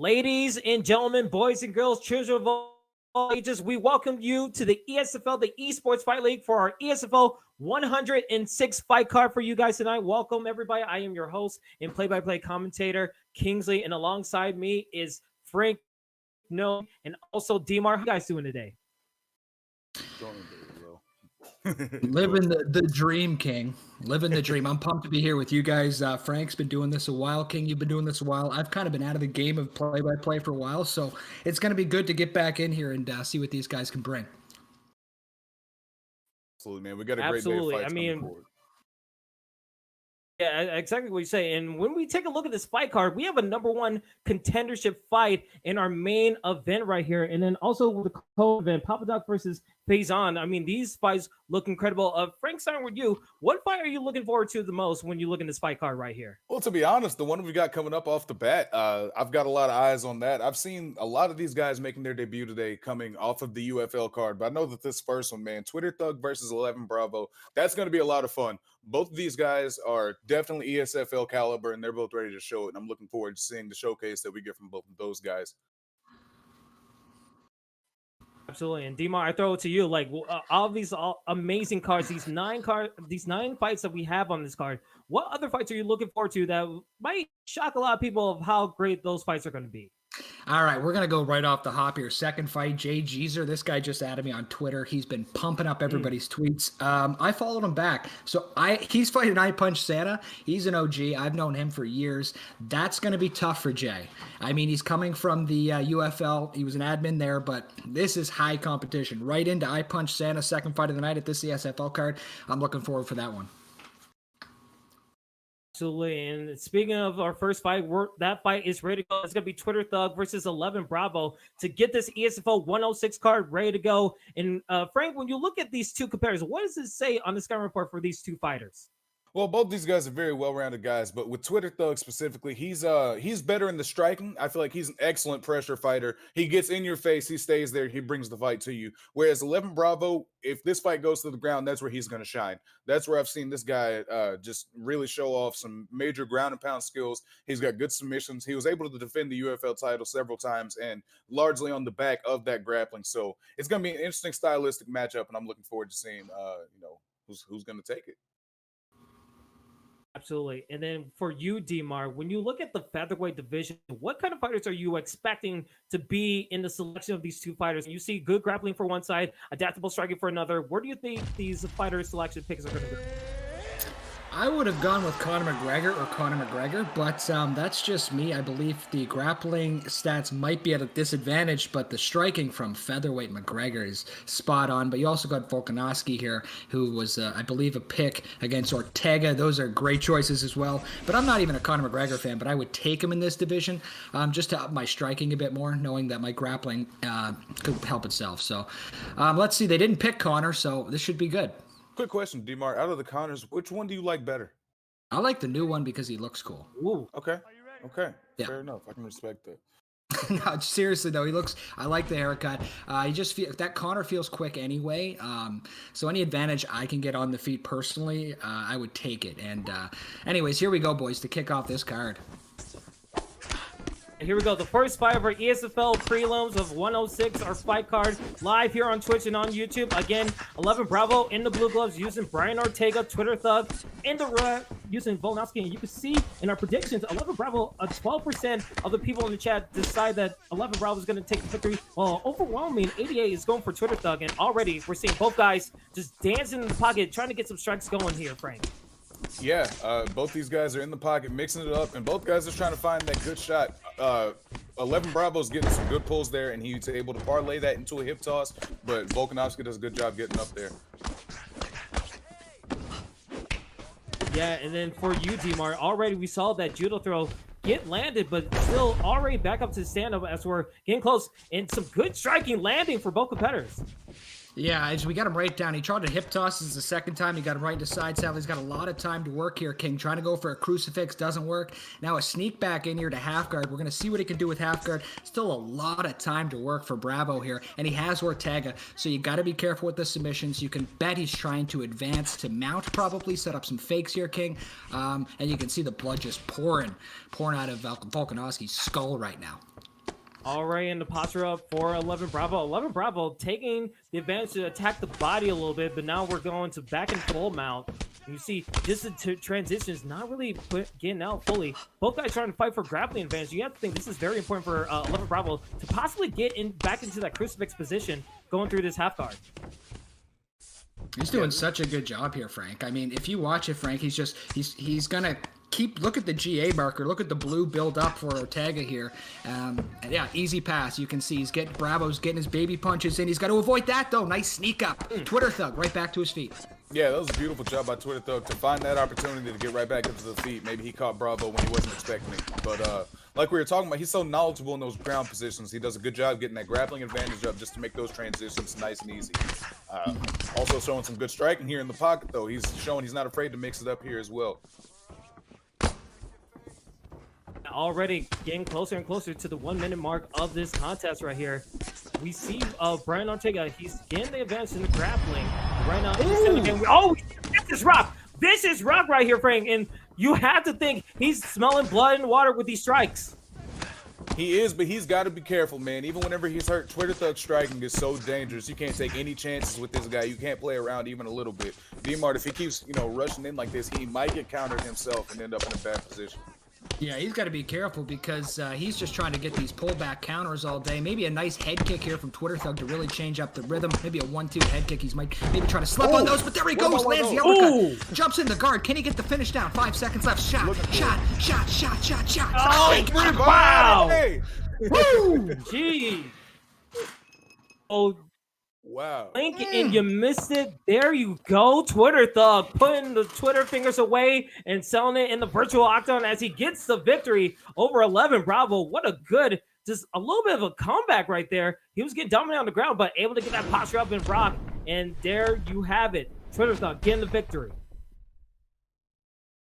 Ladies and gentlemen, boys and girls, children of all ages, we welcome you to the ESFL, the Esports Fight League, for our ESFL 106 fight card for you guys tonight. Welcome, everybody. I am your host and play-by-play commentator, Kingsley, and alongside me is Frank, No, and also Demar. How you guys doing today? Living the dream, King. Living the dream. I'm pumped to be here with you guys. Frank's been doing this a while. King, you've been doing this a while. I've kind of been out of the game of play-by-play for a while, so it's going to be good to get back in here and see what these guys can bring. Absolutely, man. We got a great day of fights coming forward. Yeah, exactly what you say. And when we take a look at this fight card, we have a #1 contendership fight in our main event right here. And then also the co-event, Papa Doc versus Faison. I mean, these fights look incredible. Frank, starting with you, what fight are you looking forward to the most when you look at this fight card right here? Well, to be honest, the one we got coming up off the bat, I've got a lot of eyes on that. I've seen a lot of these guys making their debut today coming off of the UFL card, but I know that this first one, man, Twitter Thug versus 11 Bravo, that's going to be a lot of fun. Both of these guys are definitely ESFL caliber, and they're both ready to show it, and I'm looking forward to seeing the showcase that we get from both of those guys. Absolutely. And Demar, I throw it to you. Like all these amazing cards, these nine fights that we have on this card. What other fights are you looking forward to that might shock a lot of people of how great those fights are going to be? All right, we're going to go right off the hop here. Second fight, Jay Jeezer. This guy just added me on Twitter. He's been pumping up everybody's tweets. I followed him back. So he's fighting I Punch Santa. He's an OG. I've known him for years. That's going to be tough for Jay. I mean, he's coming from the UFL. He was an admin there, but this is high competition. Right into I Punch Santa, second fight of the night at this ESFL card. I'm looking forward for that one. Absolutely. And speaking of our first fight, that fight is ready to go. It's going to be Twitter Thug versus 11 Bravo to get this ESFL 106 card ready to go. And Frank, when you look at these two competitors, what does it say on the scouting report for these two fighters? Well, both these guys are very well-rounded guys, but with Twitter Thug specifically, he's better in the striking. I feel like he's an excellent pressure fighter. He gets in your face, he stays there, he brings the fight to you. Whereas 11 Bravo, if this fight goes to the ground, that's where he's going to shine. That's where I've seen this guy just really show off some major ground and pound skills. He's got good submissions. He was able to defend the UFL title several times and largely on the back of that grappling. So it's going to be an interesting stylistic matchup, and I'm looking forward to seeing who's going to take it. Absolutely. And then for you, Demar, when you look at the featherweight division, what kind of fighters are you expecting to be in the selection of these two fighters? You see good grappling for one side, adaptable striking for another. Where do you think these fighter selection picks are going to go? I would have gone with Conor McGregor, but that's just me. I believe the grappling stats might be at a disadvantage, but the striking from featherweight McGregor is spot on. But you also got Volkanovski here, who was, I believe, a pick against Ortega. Those are great choices as well. But I'm not even a Conor McGregor fan, but I would take him in this division just to up my striking a bit more, knowing that my grappling could help itself. So let's see. They didn't pick Conor, so this should be good. Quick question, Demar. Out of the Conors, which one do you like better? I like the new one because he looks cool. Ooh. Okay. Yeah. Fair enough. I can respect that. No, seriously though, I like the haircut. He just that Conor feels quick anyway. So any advantage I can get on the feet personally, I would take it. And anyways, here we go, boys, to kick off this card. And here we go. The first fight of our ESFL prelims of 106, our fight card, live here on Twitch and on YouTube. Again, 11 Bravo in the blue gloves using Brian Ortega, Twitter Thug in the red using Volkanovski. And you can see in our predictions, 11 Bravo, 12% of the people in the chat decide that 11 Bravo is going to take the victory. Well, overwhelming 88 is going for Twitter Thug. And already we're seeing both guys just dancing in the pocket, trying to get some strikes going here, Frank. Yeah, both these guys are in the pocket, mixing it up, and both guys are trying to find that good shot. 11 Bravo's getting some good pulls there, and he's able to parlay that into a hip toss, but Volkanovski does a good job getting up there. Yeah, and then for you, Demar, already we saw that judo throw get landed, but still already back up to the stand-up as we're getting close, and some good striking landing for both competitors. Yeah, as we got him right down. He tried to hip toss. This is the second time. He got him right into side saddle. He's got a lot of time to work here, King. Trying to go for a crucifix doesn't work. Now a sneak back in here to half guard. We're going to see what he can do with half guard. Still a lot of time to work for Bravo here, and he has Ortega, so you got to be careful with the submissions. You can bet he's trying to advance to mount, probably set up some fakes here, King. And you can see the blood just pouring out of Volkanovski's skull right now. All right, and the posture up for 11 Bravo. 11 Bravo taking the advantage to attack the body a little bit, but now we're going to back and full mount. You see, just the transitions not really getting out fully. Both guys trying to fight for grappling advantage. You have to think this is very important for 11 Bravo to possibly get back into that crucifix position going through this half guard. He's doing such a good job here, Frank. I mean, if you watch it, Frank, he's gonna look at the GA marker, look at the blue build up for Ortega here. And yeah, easy pass. You can see Bravo's getting his baby punches in. He's got to avoid that though. Nice sneak up. Twitter Thug right back to his feet. Yeah, that was a beautiful job by Twitter Thug to find that opportunity to get right back into the feet. Maybe he caught Bravo when he wasn't expecting it. But like we were talking about, he's so knowledgeable in those ground positions. He does a good job getting that grappling advantage up just to make those transitions nice and easy. Also showing some good striking here in the pocket, though. He's showing he's not afraid to mix it up here as well. Already getting closer and closer to the 1 minute mark of this contest right here. We see Brian Ortega. He's getting the advantage in the grappling right now. Oh, vicious rock! Vicious rock right here, Frank. And you have to think he's smelling blood and water with these strikes. He is, but he's got to be careful, man. Even whenever he's hurt, Twitter Thug striking is so dangerous. You can't take any chances with this guy. You can't play around even a little bit. D-Mart, if he keeps, rushing in like this, he might get countered himself and end up in a bad position. Yeah, he's got to be careful because he's just trying to get these pullback counters all day. Maybe a nice head kick here from Twitter Thug to really change up the rhythm. Maybe a 1-2 head kick. He's might maybe try to slip on those, but there he goes. Lands the uppercut. Jumps in the guard. Can he get the finish down? 5 seconds left. Shot. Oh, wow. Hey. Woo! Jeez. Oh, wow. Link, and you missed it. There you go. Twitter Thug putting the Twitter fingers away and selling it in the virtual octagon as he gets the victory over 11 Bravo. What a good, just a little bit of a comeback right there. He was getting dominated on the ground, but able to get that posture up and rock. And there you have it. Twitter Thug getting the victory.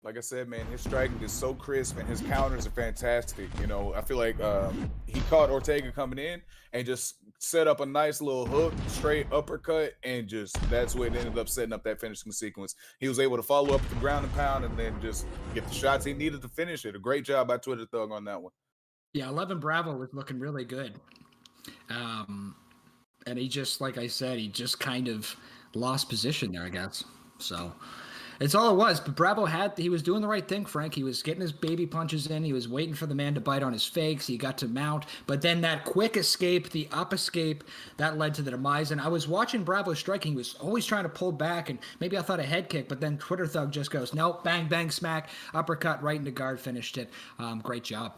Like I said, man, his striking is so crisp and his counters are fantastic. I feel like he caught Ortega coming in and just set up a nice little hook, straight uppercut, and just that's what ended up setting up that finishing sequence. He was able to follow up with the ground and pound and then just get the shots he needed to finish it. A great job by Twitter Thug on that one. Yeah, 11 Bravo was looking really good. And he just, like I said, he just kind of lost position there, I guess. So it's all it was. But Bravo he was doing the right thing, Frank. He was getting his baby punches in. He was waiting for the man to bite on his fakes. He got to mount. But then that quick escape, the up escape, that led to the demise. And I was watching Bravo striking. He was always trying to pull back. And maybe I thought a head kick. But then Twitter Thug just goes, nope, bang, bang, smack, uppercut right into guard, finished it. Great job.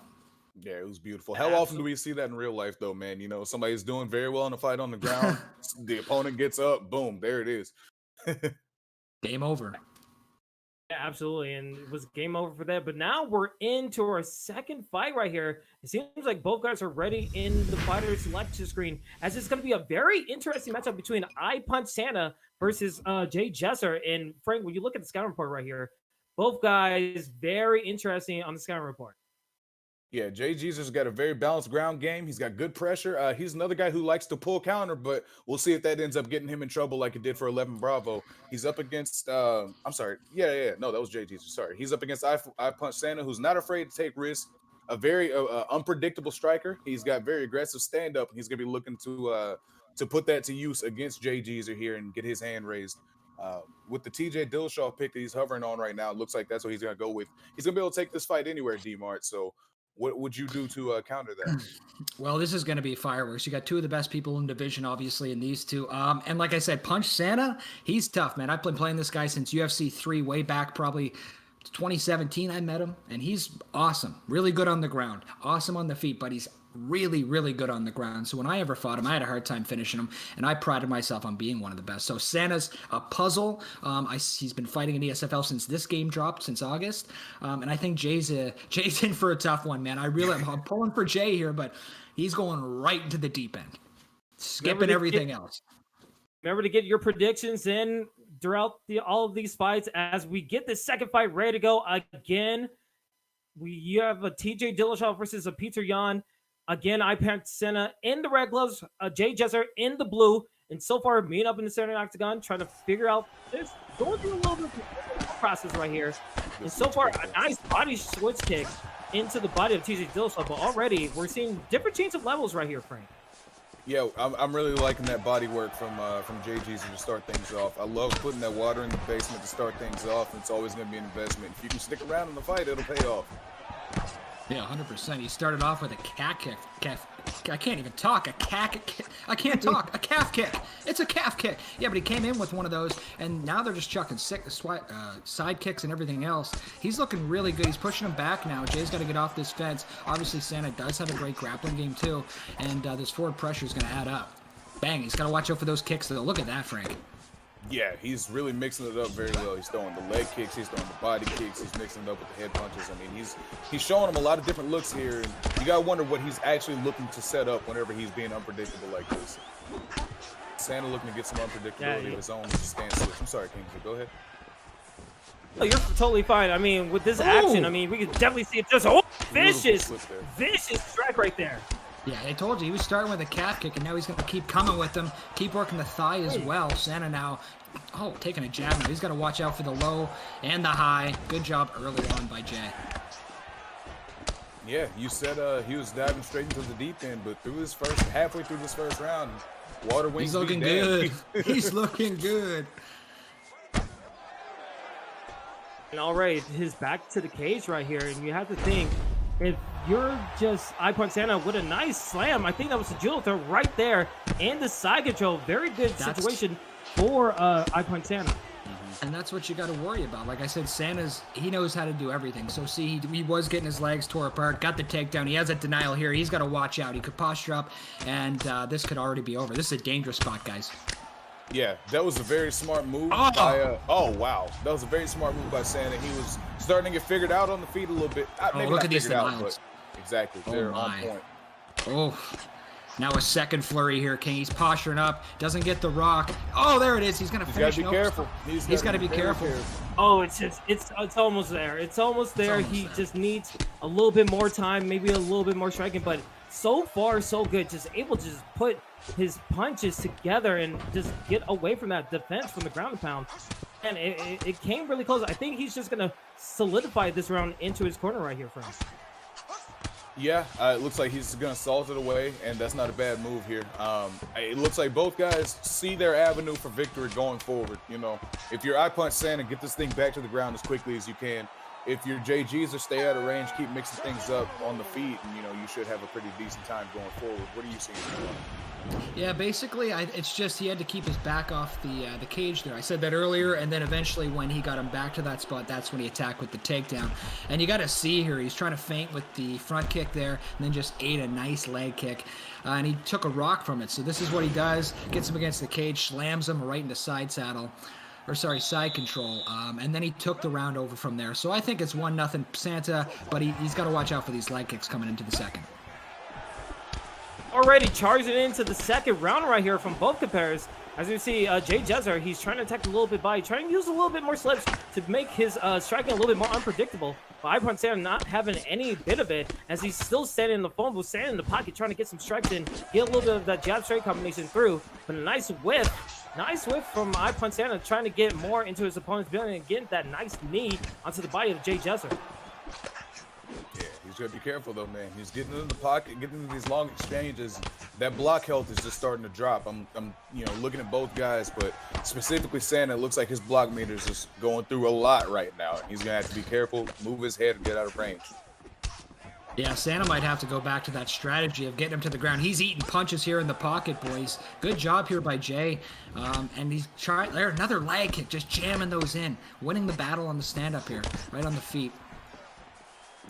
Yeah, it was beautiful. How often do we see that in real life, though, man? Somebody's doing very well in a fight on the ground. The opponent gets up. Boom, there it is. Game over. Yeah, absolutely, and it was game over for that. But now we're into our second fight right here. It seems like both guys are ready in the fighter selection screen, as it's going to be a very interesting matchup between I Punch Santa versus Jay Jesser. And Frank, when you look at the scouting report right here, both guys very interesting on the scouting report. Yeah, Jay Jeezer's got a very balanced ground game. He's got good pressure. He's another guy who likes to pull counter, but we'll see if that ends up getting him in trouble like it did for 11 Bravo. He's up against, I'm sorry. Yeah. No, that was Jay Jeezer. Sorry. He's up against I Punch Santa, who's not afraid to take risks. A very unpredictable striker. He's got very aggressive stand-up. He's going to be looking to put that to use against Jay Jeezer here and get his hand raised. With the TJ Dillashaw pick that he's hovering on right now, it looks like that's what he's going to go with. He's going to be able to take this fight anywhere, D-Mart, so what would you do to counter that? Well, this is going to be fireworks. You got two of the best people in the division, obviously, in these two. And like I said, Punch Santa, he's tough, man. I've been playing this guy since UFC 3, way back probably 2017 I met him, and he's awesome. Really good on the ground. Awesome on the feet, but he's really, really good on the ground. So when I ever fought him, I had a hard time finishing him, and I prided myself on being one of the best. So Santa's a puzzle. He's been fighting in ESFL since this game dropped, since August. And I think Jay's in for a tough one, man. I'm pulling for Jay here, but he's going right into the deep end, skipping everything else. Remember to get your predictions in throughout all of these fights as we get this second fight ready to go again. You have a TJ Dillashaw versus a Peter Yan. Again, I Punch Santa in the red gloves, Jay Jesser in the blue, and so far meeting up in the center octagon, trying to figure out this, going through a little bit of the process right here. And so far, a nice body switch kick into the body of TJ Dillashaw, but already we're seeing different change of levels right here, Frank. Yeah, I'm really liking that body work from JG's to start things off. I love putting that water in the basement to start things off. It's always going to be an investment. If you can stick around in the fight, it'll pay off. Yeah, 100%. He started off with a cat kick. I can't even talk. I can't talk. A calf kick. It's a calf kick. Yeah, but he came in with one of those, and now they're just chucking side kicks and everything else. He's looking really good. He's pushing him back now. Jay's got to get off this fence. Obviously, Santa does have a great grappling game, too, and this forward pressure is going to add up. Bang. He's got to watch out for those kicks, though. Look at that, Frank. Yeah, he's really mixing it up very well. He's throwing the leg kicks, he's throwing the body kicks, he's mixing it up with the head punches. I mean, he's showing him a lot of different looks here, and you gotta wonder what he's actually looking to set up whenever he's being unpredictable like this. Santa looking to get some unpredictability of his own stance switch. I'm sorry, Kingsley, go ahead. Oh, you're totally fine. I mean, with this action, I mean, we can definitely see it. Just vicious strike right there. Yeah, I told you, he was starting with a calf kick, and now he's going to keep coming with them, keep working the thigh as well. Santa now, taking a jab now. He's got to watch out for the low and the high. Good job early on by Jay. Yeah, you said he was diving straight into the deep end, but halfway through this first round, water wings. He's looking good. He's looking good. And all right, his back to the cage right here, and you have to think, if you're just iPunch Santa with a nice slam, I think that was a judo throw right there, and the side control. Very good situation for iPunch Santa. And that's what you got to worry about. Like I said, he knows how to do everything. So see, he was getting his legs tore apart, got the takedown. He has a denial here. He's got to watch out. He could posture up, and this could already be over. This is a dangerous spot, guys. Yeah, that was a very smart move by wow. That was a very smart move by Santa. He was starting to get figured out on the feet a little bit. Maybe look not at these figured out, denials. but exactly. They're on point. Oh, now a second flurry here, King. He's posturing up, doesn't get the rock. Oh, there it is. He's going to finish. He's got to be careful. He's got to be careful. Oh, it's almost there. It's almost there. He just needs a little bit more time, maybe a little bit more striking, but so far so good. Just able to just put his punches together and just get away from that defense from the ground and pound. And it came really close. I think he's just going to solidify this round into his corner right here for him. Yeah, it looks like he's going to salt it away, and that's not a bad move here. It looks like both guys see their avenue for victory going forward. You know, if you're iPunch Santa, get this thing back to the ground as quickly as you can. If you're JG's or stay out of range, keep mixing things up on the feet, and, you know, you should have a pretty decent time going forward. What are you seeing? Yeah, basically, it's just he had to keep his back off the cage there. I said that earlier, and then eventually when he got him back to that spot, that's when he attacked with the takedown. And you got to see here, he's trying to feint with the front kick there, and then just ate a nice leg kick. And he took a rock from it. So this is what he does. Gets him against the cage, slams him right into side control. And then he took the round over from there. So I think it's 1-0 Santa, but he's got to watch out for these leg kicks coming into the second. Already charging into the second round right here from both compares. As you see, Jay Jezer, he's trying to attack a little bit by trying to use a little bit more slips to make his striking a little bit more unpredictable. But iPunch Santa not having any bit of it, as he's still standing in the phone booth, standing in the pocket, trying to get some strikes in, get a little bit of that jab straight combination through. But a nice whiff from iPunch Santa, trying to get more into his opponent's building and getting that nice knee onto the body of Jay Jezer. Yeah, he's got to be careful, though, man. He's getting in the pocket, getting into these long exchanges. That block health is just starting to drop. I'm looking at both guys, but specifically Santa, it looks like his block meter is just going through a lot right now. He's going to have to be careful, move his head, and get out of range. Yeah, Santa might have to go back to that strategy of getting him to the ground. He's eating punches here in the pocket, boys. Good job here by Jay. And he's trying there, another leg kick, just jamming those in, winning the battle on the stand-up here, right on the feet.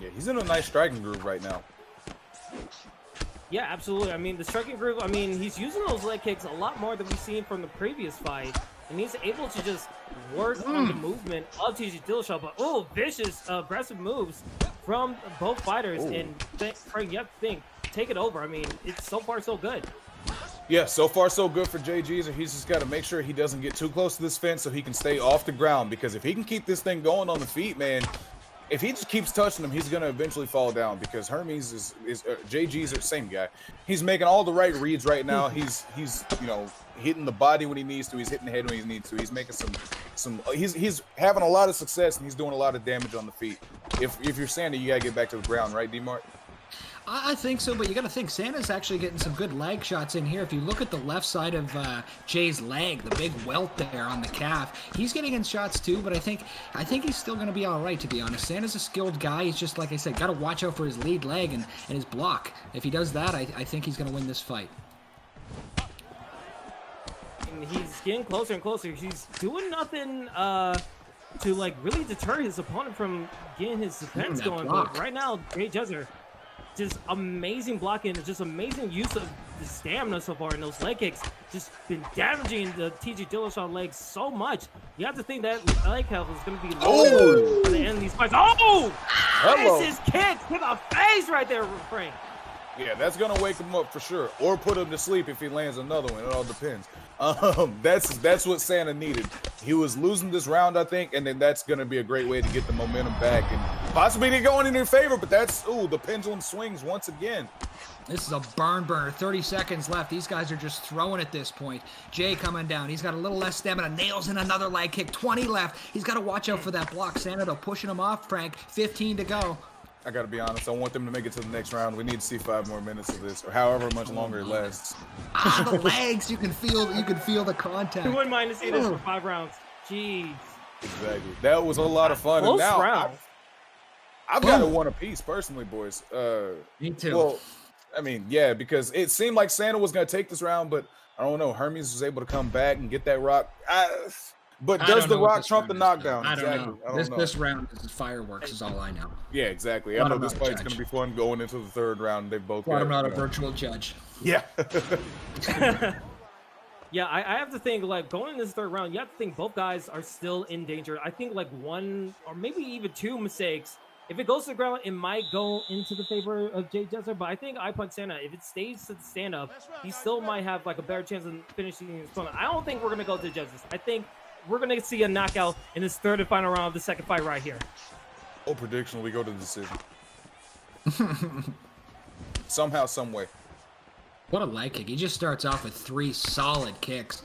Yeah, he's in a nice striking groove right now. Yeah, absolutely. I mean, the striking groove, I mean, he's using those leg kicks a lot more than we've seen from the previous fight. And he's able to just work on the movement of TJ Dillashaw. But, vicious, aggressive moves from both fighters. And Frank, you have to think, take it over. I mean, it's so far so good. Yeah, so far so good for JG's. He's just got to make sure he doesn't get too close to this fence so he can stay off the ground. Because if he can keep this thing going on the feet, man, if he just keeps touching him, he's going to eventually fall down, because Hermes is JG's the same guy. He's making all the right reads right now. He's hitting the body when he needs to. He's hitting the head when he needs to. He's making he's having a lot of success, and he's doing a lot of damage on the feet. if you're Santa, you gotta get back to the ground, right, D-Mark? I think so, but you got to think Santa's actually getting some good leg shots in here. If you look at the left side of Jay's leg, the big welt there on the calf, he's getting in shots too. But I think he's still going to be all right, to be honest. Santa's a skilled guy. He's just, like I said, got to watch out for his lead leg and his block. If he does that, I think he's going to win this fight. And he's getting closer and closer. He's doing nothing to like really deter his opponent from getting his defense going. Block. But right now, Jay Jezzer, just amazing blocking, just amazing use of the stamina so far, and those leg kicks just been damaging the TJ Dillashaw legs so much. You have to think that leg health is going to be low at the end of these fights. Oh! Hello. This is kick to the face right there, Frank. Yeah, that's gonna wake him up for sure, or put him to sleep if he lands another one. It all depends. That's what Santa needed. He was losing this round, I think, and then that's gonna be a great way to get the momentum back and possibly to going in their favor. But that's the pendulum swings once again. This is a barn burner. 30 seconds left. These guys are just throwing at this point. Jay coming down. He's got a little less stamina. Nails in another leg kick. 20 left. He's got to watch out for that block. Santa pushing him off, Frank. 15 to go. I gotta be honest, I want them to make it to the next round. We need to see 5 more minutes of this, or however much longer it lasts. The legs, you can feel the contact. Who wouldn't mind to see this for 5 rounds? Jeez. Exactly. That was a lot of fun. Close And now round. I've got one apiece personally, boys. Me too. Well, I mean, yeah, because it seemed like Santa was gonna take this round, but I don't know. Hermes was able to come back and get that rock. But does the rock trump the knockdown? I don't Exactly. know. This round is fireworks is all I know. Yeah, exactly. I know this fight's going to be fun going into the 3rd round. They've both got, I'm not a virtual judge. Yeah. Yeah, I have to think, like, going in this 3rd round, you have to think both guys are still in danger. I think, like, 1 or maybe even 2 mistakes. If it goes to the ground, it might go into the favor of Jay Jezzer, but I think I punch Santa. If it stays to the stand-up, he still might have, like, a better chance of finishing his opponent. I don't think we're going to go to judges. I think we're going to see a knockout in this 3rd and final round of the 2nd fight right here. Oh, prediction, we go to the decision. Somehow, some way. What a leg kick. He just starts off with 3 solid kicks.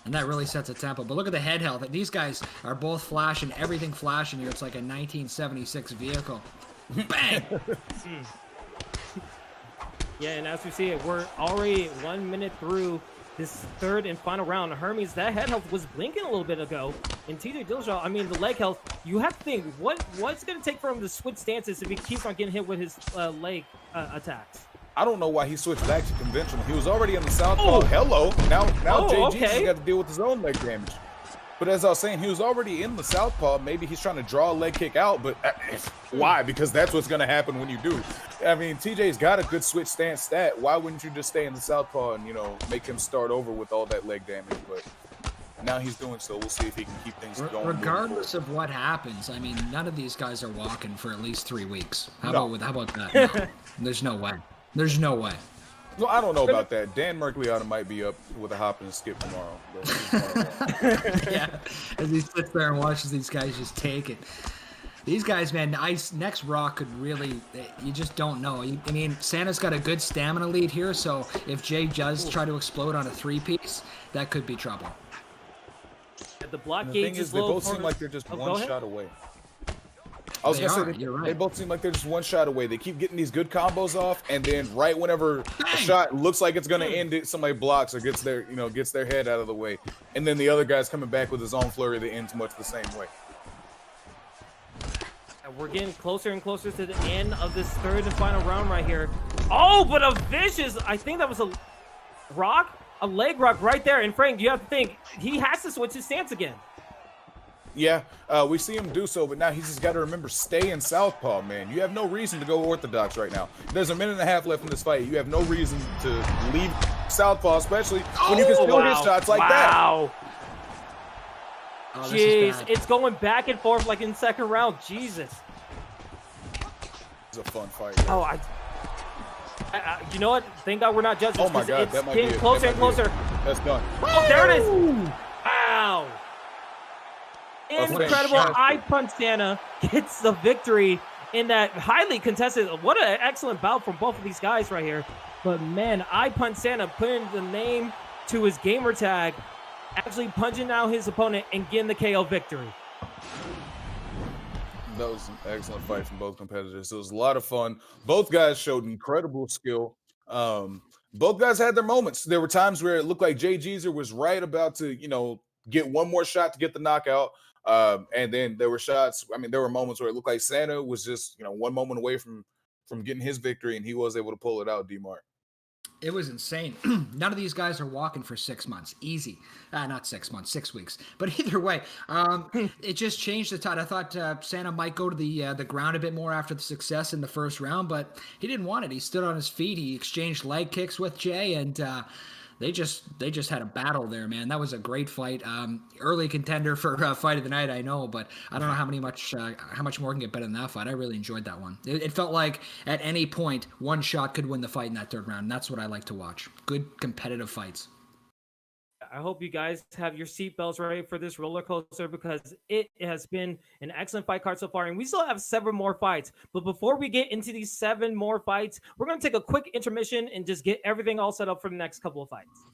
And that really sets a tempo. But look at the head health. These guys are both flashing, everything flashing here. It's like a 1976 vehicle. Bang! Yeah, and as we see it, we're already 1 minute through this 3rd and final round. Hermes, that head health was blinking a little bit ago. And TJ Dillashaw, I mean, the leg health, you have to think, what's going to take for him to switch stances if he keeps on getting hit with his leg attacks? I don't know why he switched back to conventional. He was already in the southpaw. Hello. Now JG's got to deal with his own leg damage. But as I was saying, he was already in the southpaw. Maybe he's trying to draw a leg kick out, but why? Because that's what's going to happen when you do. I mean, TJ's got a good switch stance stat. Why wouldn't you just stay in the southpaw and, make him start over with all that leg damage? But now he's doing so. We'll see if he can keep things going. Regardless of what happens, I mean, none of these guys are walking for at least 3 weeks. How about that? No. There's no way. There's no way. Well, I don't know about that. Dan Merkliotta might be up with a hop and a skip tomorrow. Yeah, as he sits there and watches these guys just take it. These guys, man, next Raw could really, you just don't know. I mean, Santa's got a good stamina lead here, so if Jay does try to explode on a 3-piece, that could be trouble. The block the gauge thing is, is they low. both seem like they're just one shot away. I was They gonna are, say you're right. they both seem like they're just one shot away. They keep getting these good combos off, and then right whenever a shot looks like it's gonna end it, somebody blocks or gets their head out of the way, and then the other guy's coming back with his own flurry that ends much the same way. And we're getting closer and closer to the end of this 3rd and final round right here. Oh, but a vicious! I think that was a leg rock right there. And Frank, you have to think he has to switch his stance again. Yeah, we see him do so, but now he's just got to remember, stay in southpaw, man. You have no reason to go orthodox right now. There's a minute and a half left in this fight. You have no reason to leave southpaw, especially when you can still hit shots like that. Wow. Jeez, it's going back and forth like in 2nd round. Jesus. It's a fun fight. Right? Oh, you know what? Thank God we're not judges. Oh my God, it's that might be getting it. closer That and might be closer. it. That's done. Oh, there it is. Wow. Incredible. I Punch Santa gets the victory in that highly contested. What an excellent bout from both of these guys right here. But man, I Punch Santa putting the name to his gamer tag, actually punching out his opponent and getting the KO victory. That was an excellent fight from both competitors. It was a lot of fun. Both guys showed incredible skill. Both guys had their moments. There were times where it looked like Jay Jeezer was right about to, get one more shot to get the knockout. And then there were shots. I mean, there were moments where it looked like Santa was just, one moment away from getting his victory, and he was able to pull it out. D-Mark. It was insane. None of these guys are walking for 6 months. Easy. Not 6 months, 6 weeks. But either way, it just changed the tide. I thought Santa might go to the ground a bit more after the success in the first round, but he didn't want it. He stood on his feet. He exchanged leg kicks with Jay, and they just had a battle there, man. That was a great fight. Early contender for fight of the night, I know, but I don't know how much more can get better than that fight. I really enjoyed that one. It felt like at any point one shot could win the fight in that third round. And that's what I like to watch. Good competitive fights. I hope you guys have your seatbelts ready for this roller coaster because it has been an excellent fight card so far. And we still have 7 more fights. But before we get into these 7 more fights, we're going to take a quick intermission and just get everything all set up for the next couple of fights.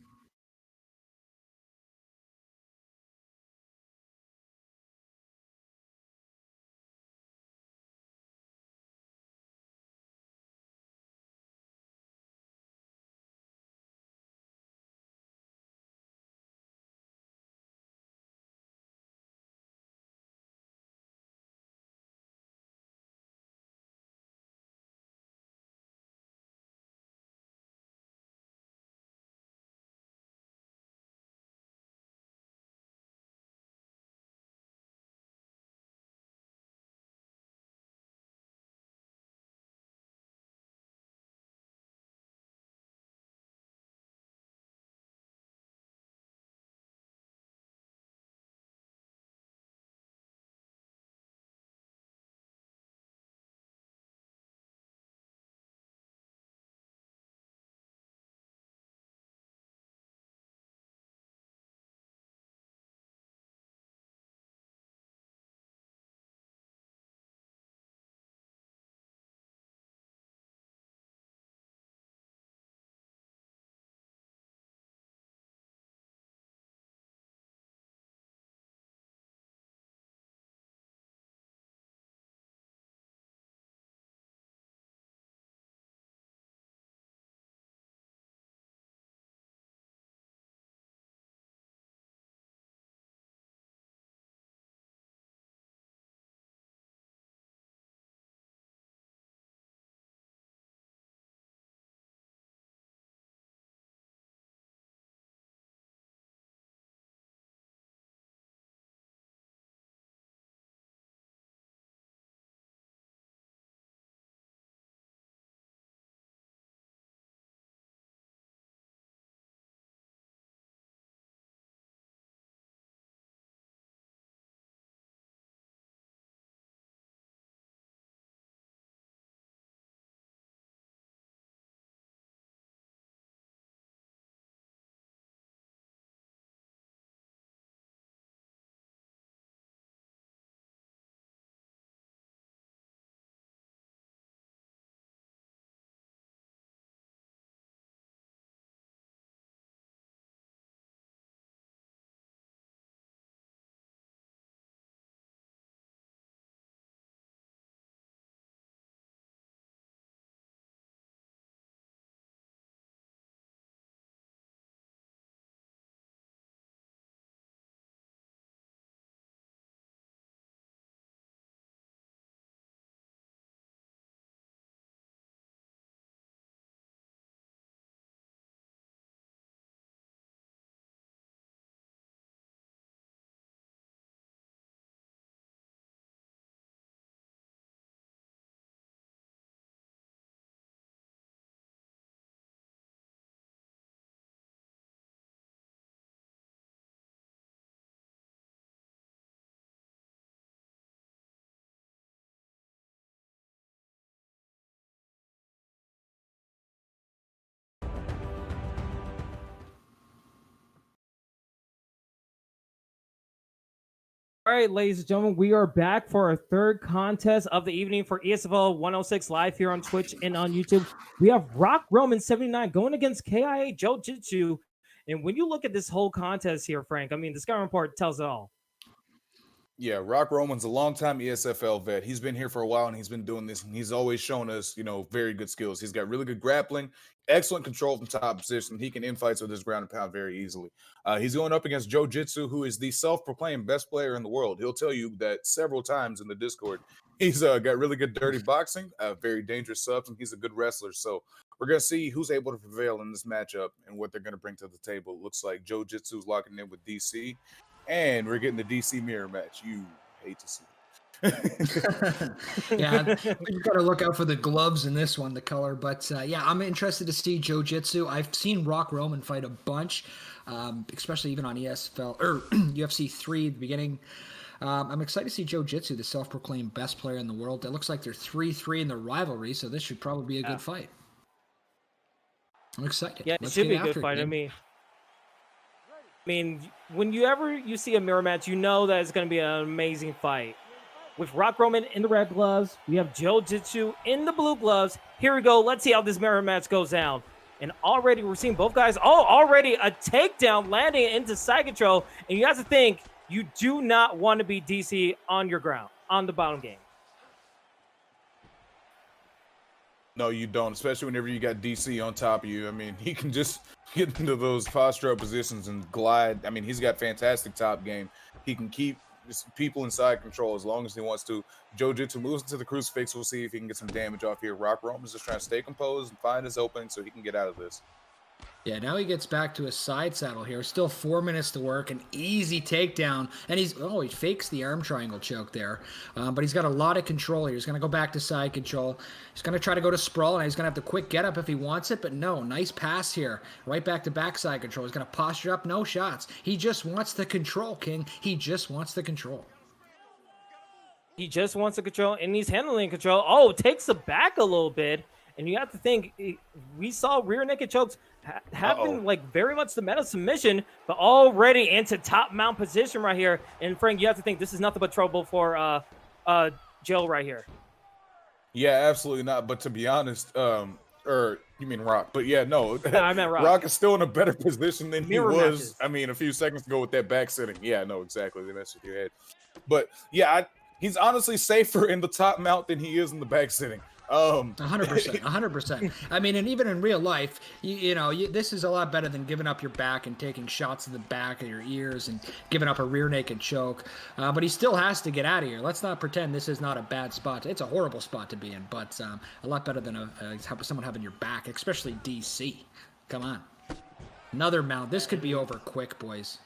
All right, ladies and gentlemen, we are back for our third contest of the evening for ESFL 106 live here on Twitch and on YouTube. We have Rock Roman 79 going against KIA Joe Jitsu. And when you look at this whole contest here, Frank, I mean, the scouting report tells it all. Yeah, Rock Roman's a longtime ESFL vet. He's been here for a while and he's been doing this, and he's always shown us, very good skills. He's got really good grappling, excellent control from top position. He can end fights with his ground and pound very easily. He's going up against Joe Jitsu, who is the self-proclaimed best player in the world. He'll tell you that several times in the Discord. He's got really good dirty boxing, very dangerous subs, and he's a good wrestler. So we're going to see who's able to prevail in this matchup and what they're going to bring to the table. Looks like Joe Jitsu's locking in with DC. And we're getting the DC mirror match. You hate to see it. Yeah, you got to look out for the gloves in this one, the color. But yeah, I'm interested to see Joe Jitsu. I've seen Rock Roman fight a bunch, especially even on ESFL or UFC 3 at the beginning. I'm excited to see Joe Jitsu, the self-proclaimed best player in the world. It looks like they're 3-3 in the rivalry, so this should probably be a good fight. I'm excited. Yeah, it should be a good fight. I mean, when you see a mirror match, you know that it's going to be an amazing fight. With Rock Roman in the red gloves, we have Joe Jitsu in the blue gloves. Here we go. Let's see how this mirror match goes down. And already we're seeing both guys. Oh, already a takedown landing into side control. And you have to think, you do not want to be DC on your ground, on the bottom game. No, you don't, especially whenever you got DC on top of you. I mean, he can just get into those posture positions and glide. I mean, he's got fantastic top game. He can keep people inside control as long as he wants to. Joe Jitsu moves into the crucifix. We'll see if he can get some damage off here. Rock Roman's just trying to stay composed and find his opening so he can get out of this. Yeah, now he gets back to his side saddle here. Still 4 minutes to work. An easy takedown. And he fakes the arm triangle choke there. But he's got a lot of control here. He's going to go back to side control. He's going to try to go to sprawl, and he's going to have the quick get up if he wants it. But no, nice pass here. Right back to backside control. He's going to posture up, no shots. He just wants the control, King. He just wants the control. He just wants the control, and he's handling control. Oh, takes the back a little bit. And you have to think, we saw rear naked chokes happen like very much the meta submission, but already into top mount position right here. And Frank, you have to think this is nothing but trouble for Joe right here. Yeah, absolutely not. But to be honest, or you mean Rock? But yeah, no, I meant Rock. Rock is still in a better position than Mirror he was. matches. I mean, a few seconds ago with that back sitting. Yeah, no, exactly. They messed with your head. But yeah, he's honestly safer in the top mount than he is in the back sitting. 100%. I mean, and even in real life, this is a lot better than giving up your back and taking shots in the back of your ears and giving up a rear naked choke. But he still has to get out of here. Let's not pretend this is not a bad spot. It's a horrible spot to be in, but a lot better than someone having your back, especially DC. Come on. Another mount. This could be over quick, boys.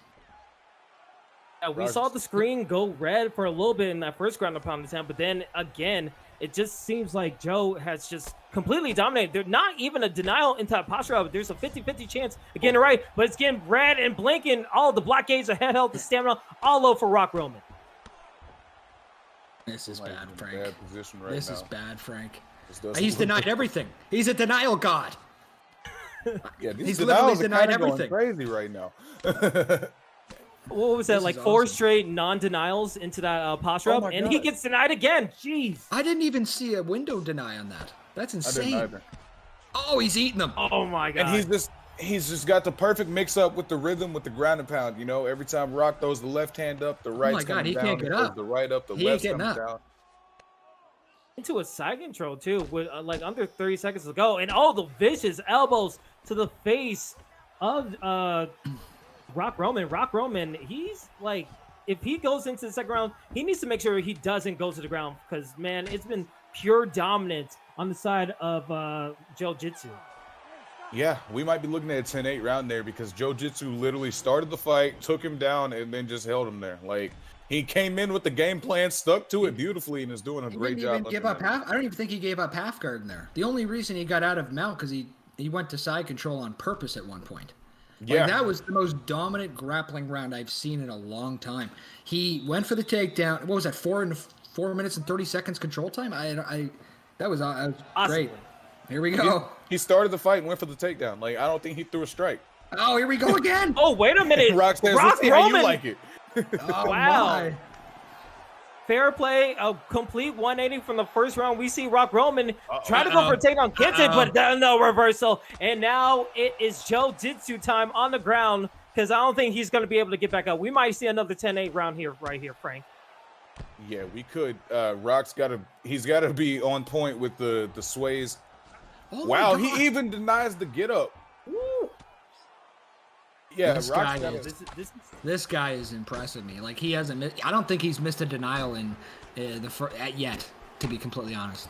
Yeah, we saw the screen go red for a little bit in that first ground and pound attempt, but then again, it just seems like Joe has just completely dominated. There's not even a denial into that posture. But there's a 50-50 chance of getting it right, but it's getting red and blinking. All the blockades, the head health, the stamina, all low for Rock Roman. This is bad, Frank. Bad position right this now. is bad, Frank. He's denied everything. He's a denial god. Yeah, he's literally denied everything. Crazy right now. What was that, like 4 straight non-denials into that posture up, and he gets denied again. Jeez. I didn't even see a window deny on that. That's insane. I didn't either. Oh, he's eating them. Oh my god. And he's just got the perfect mix up with the rhythm with the ground and pound. Every time Rock throws the left hand up, the right's coming down. Can't get up. The right up, the left's coming down. Into a side control too, with like under 30 seconds to go, and all the vicious elbows to the face of Rock Roman. Rock Roman, he's like, if he goes into the second round, he needs to make sure he doesn't go to the ground, because man, it's been pure dominance on the side of Joe Jitsu. Yeah, we might be looking at a 10-8 round there, because Joe Jitsu literally started the fight, took him down, and then just held him there. Like, he came in with the game plan, stuck to it beautifully, and is doing a great job. I don't even think he gave up half guard in there. The only reason he got out of mount because he went to side control on purpose at one point. Yeah, that was the most dominant grappling round I've seen in a long time. He went for the takedown. What was that? 4 minutes and 30 seconds control time. That was awesome. Great. Here we go. He started the fight and went for the takedown. Like, I don't think he threw a strike. Oh, here we go again. Oh, wait a minute. Rock says, let's see how you like it. Oh, wow. My. Fair play, a complete 180 from the first round. We see Rock Roman try to go for a takedown, gets it, but no reversal. And now it is Joe Jitsu time on the ground, because I don't think he's going to be able to get back up. We might see another 10-8 round here, right here, Frank. Yeah, we could. He's gotta be on point with the sways. Oh Wow, my God. he even denies the get up. Woo. Yeah, This Rock's guy gotta, is- This is This guy is impressing me. Like he hasn't. I don't think he's missed a denial in yet. To be completely honest.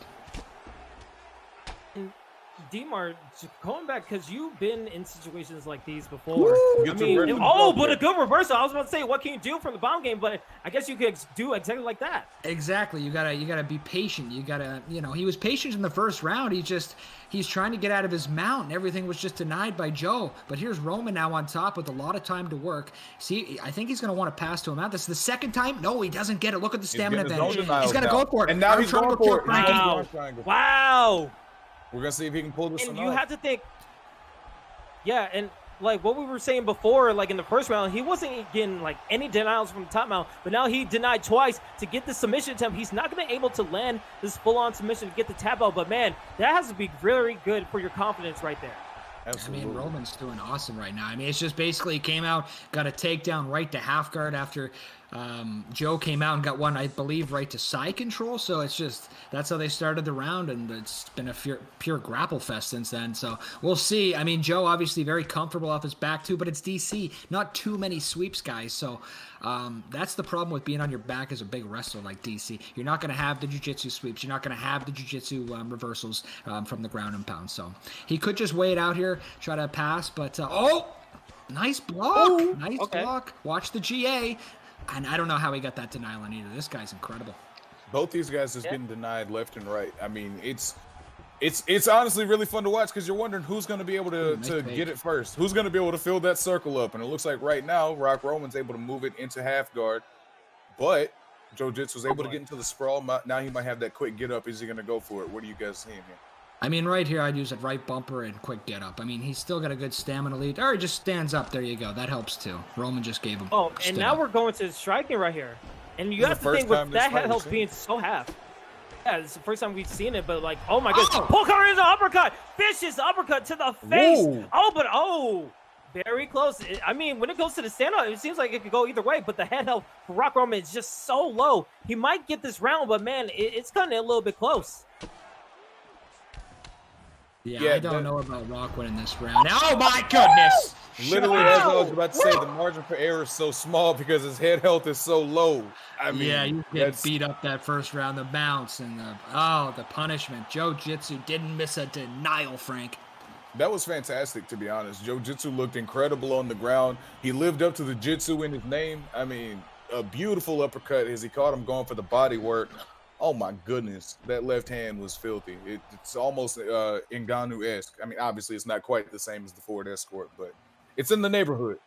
Demar, going back because you've been in situations like these before. Gets I a mean, rip from the oh, top but there. a good reversal. I was about to say, what can you do from the bomb game? But I guess you could do exactly like that. Exactly. You gotta be patient. You gotta, he was patient in the first round. He's trying to get out of his mount, and everything was just denied by Joe. But here's Roman now on top with a lot of time to work. See, I think he's gonna want to pass to him out. This is the second time. No, he doesn't get it. Look at the stamina getting his own advantage. denials He's gonna now. go for it. And now I'm he's trying to going go for kill it. Frankie. Wow. Triangle. Wow. We're gonna see if he can pull this And one you off. have to think, yeah, and like what we were saying before, like in the first round, he wasn't getting like any denials from the top mount, but now he denied twice to get the submission attempt. He's not going to be able to land this full-on submission to get the tap out, but man, that has to be very good for your confidence right there. Absolutely. I mean, Roman's doing awesome right now. I mean, it's just basically he came out, got a takedown right to half guard after Joe came out and got one, I believe, right to side control. So it's just, that's how they started the round, and it's been a pure grapple fest since then. So we'll see. I mean, Joe obviously very comfortable off his back too, but it's DC, not too many sweeps, guys. So that's the problem with being on your back as a big wrestler like DC. You're not going to have the jiu-jitsu sweeps. You're not going to have the jiu-jitsu reversals from the ground and pound. So he could just wait out here, try to pass, but nice block. Ooh, Nice okay. block. Watch the GA. And I don't know how he got that denial on either. This guy's incredible. Both these guys just getting denied left and right. I mean, it's honestly really fun to watch because you're wondering who's going to be able to, nice to fake. get it first. Who's going to be able to fill that circle up? And it looks like right now, Rock Roman's able to move it into half guard. But Joe Jitsu was able to get into the sprawl. Now he might have that quick get up. Is he going to go for it? What are you guys seeing here? I mean, right here, I'd use a right bumper and quick get up. I mean, he's still got a good stamina lead. Or he just stands up. There you go. That helps too. Roman just gave him. Oh, and stood now up. we're going to striking right here. And you This is have the to first think with time this that fight head we've help seen. being so half. Yeah, it's the first time we've seen it, but like, oh my goodness. Oh! Pull cover is an uppercut. Vicious uppercut to the face. Whoa. Very close. I mean, when it goes to the standout, it seems like it could go either way, but the head health for Rock Roman is just so low. He might get this round, but man, it's kind of a little bit close. Yeah, I don't that- know about Rock winning this round. Oh my goodness! Literally, that's what I was about to say. The margin for error is so small because his head health is so low. I mean, Yeah, you get that's- beat up that first round. The bounce and the punishment. Joe Jitsu didn't miss a denial, Frank. That was fantastic, to be honest. Joe Jitsu looked incredible on the ground. He lived up to the Jitsu in his name. I mean, a beautiful uppercut as he caught him going for the body work. Oh my goodness, that left hand was filthy. It's almost Ngannou-esque. I mean, obviously it's not quite the same as the Ford Escort, but it's in the neighborhood.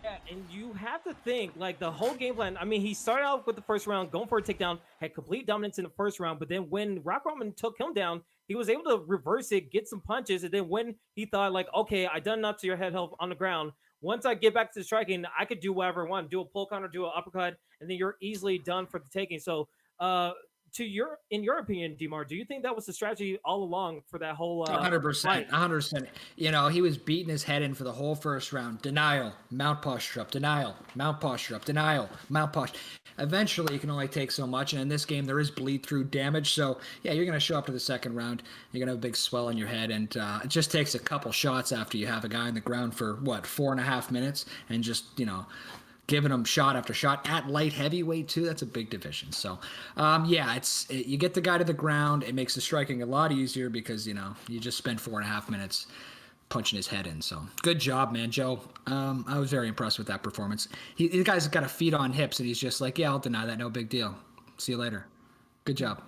Yeah, and you have to think, like, the whole game plan. I mean, he started out with the first round, going for a takedown, had complete dominance in the first round, but then when Rock Roman took him down, he was able to reverse it, get some punches, and then when he thought, like, okay, I done enough to your head health on the ground, once I get back to the striking, I could do whatever I want, do a pull counter, do an uppercut, and then you're easily done for the taking. So, in your opinion, Demar, do you think that was the strategy all along for that whole 100%. fight? 100%. He was beating his head in for the whole first round. Denial, mount posture up, denial, mount posture up, denial, mount posture. Eventually, you can only take so much, and in this game, there is bleed through damage. So, yeah, you're going to show up to the second round. You're going to have a big swell on your head, and it just takes a couple shots after you have a guy on the ground for, 4.5 minutes, and just, giving him shot after shot at light heavyweight too. That's a big division. So, you get the guy to the ground. It makes the striking a lot easier because you just spend 4.5 minutes punching his head in. So, good job, man, Joe. I was very impressed with that performance. The guy's got a feet on hips, and he's just like, yeah, I'll deny that. No big deal. See you later. Good job.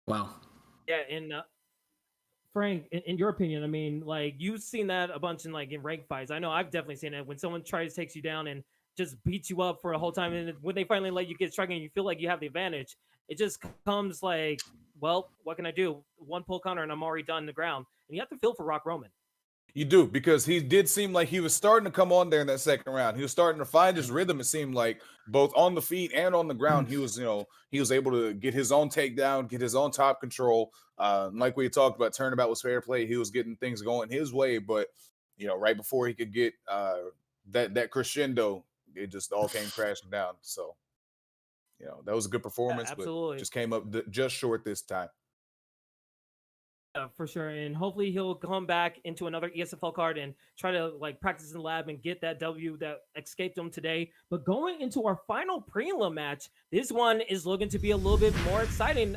Wow. Yeah, and Frank, in your opinion, I mean, like you've seen that a bunch in rank fights. I know I've definitely seen it when someone takes you down and just beats you up for a whole time, and when they finally let you get striking, you feel like you have the advantage. It just comes like, well, what can I do? One pull counter and I'm already done on the ground. And you have to feel for Rock Roman. You do, because he did seem like he was starting to come on there in that second round. He was starting to find his rhythm. It seemed like both on the feet and on the ground, he was able to get his own takedown, get his own top control. Like we talked about, turnabout was fair play. He was getting things going his way, but right before he could get that crescendo, it just all came crashing down. So, that was a good performance, but absolutely. just came up just short this time. For sure, and hopefully he'll come back into another ESFL card and try to practice in the lab and get that W that escaped him today. But going into our final prelim match, this one is looking to be a little bit more exciting.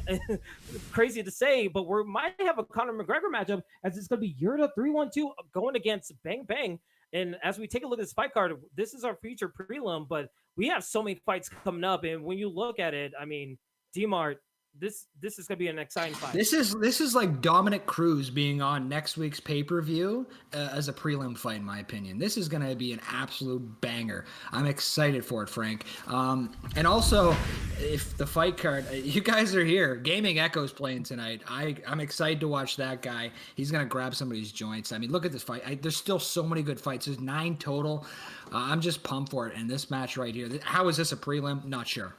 Crazy to say, but we might have a Conor McGregor matchup, as it's going to be Yurda 312 going against Bang Bang. And as we take a look at this fight card, this is our future prelim, but we have so many fights coming up. And when you look at it, I mean, D-Mart, this is going to be an exciting fight. This is like Dominic Cruz being on next week's pay-per-view as a prelim fight, in my opinion. This is going to be an absolute banger. I'm excited for it, Frank. And also, if the fight card, you guys are here. Gaming Echo's playing tonight. I'm excited to watch that guy. He's going to grab somebody's joints. I mean, look at this fight. There's still so many good fights. There's 9 total. I'm just pumped for it. And this match right here, how is this a prelim? Not sure.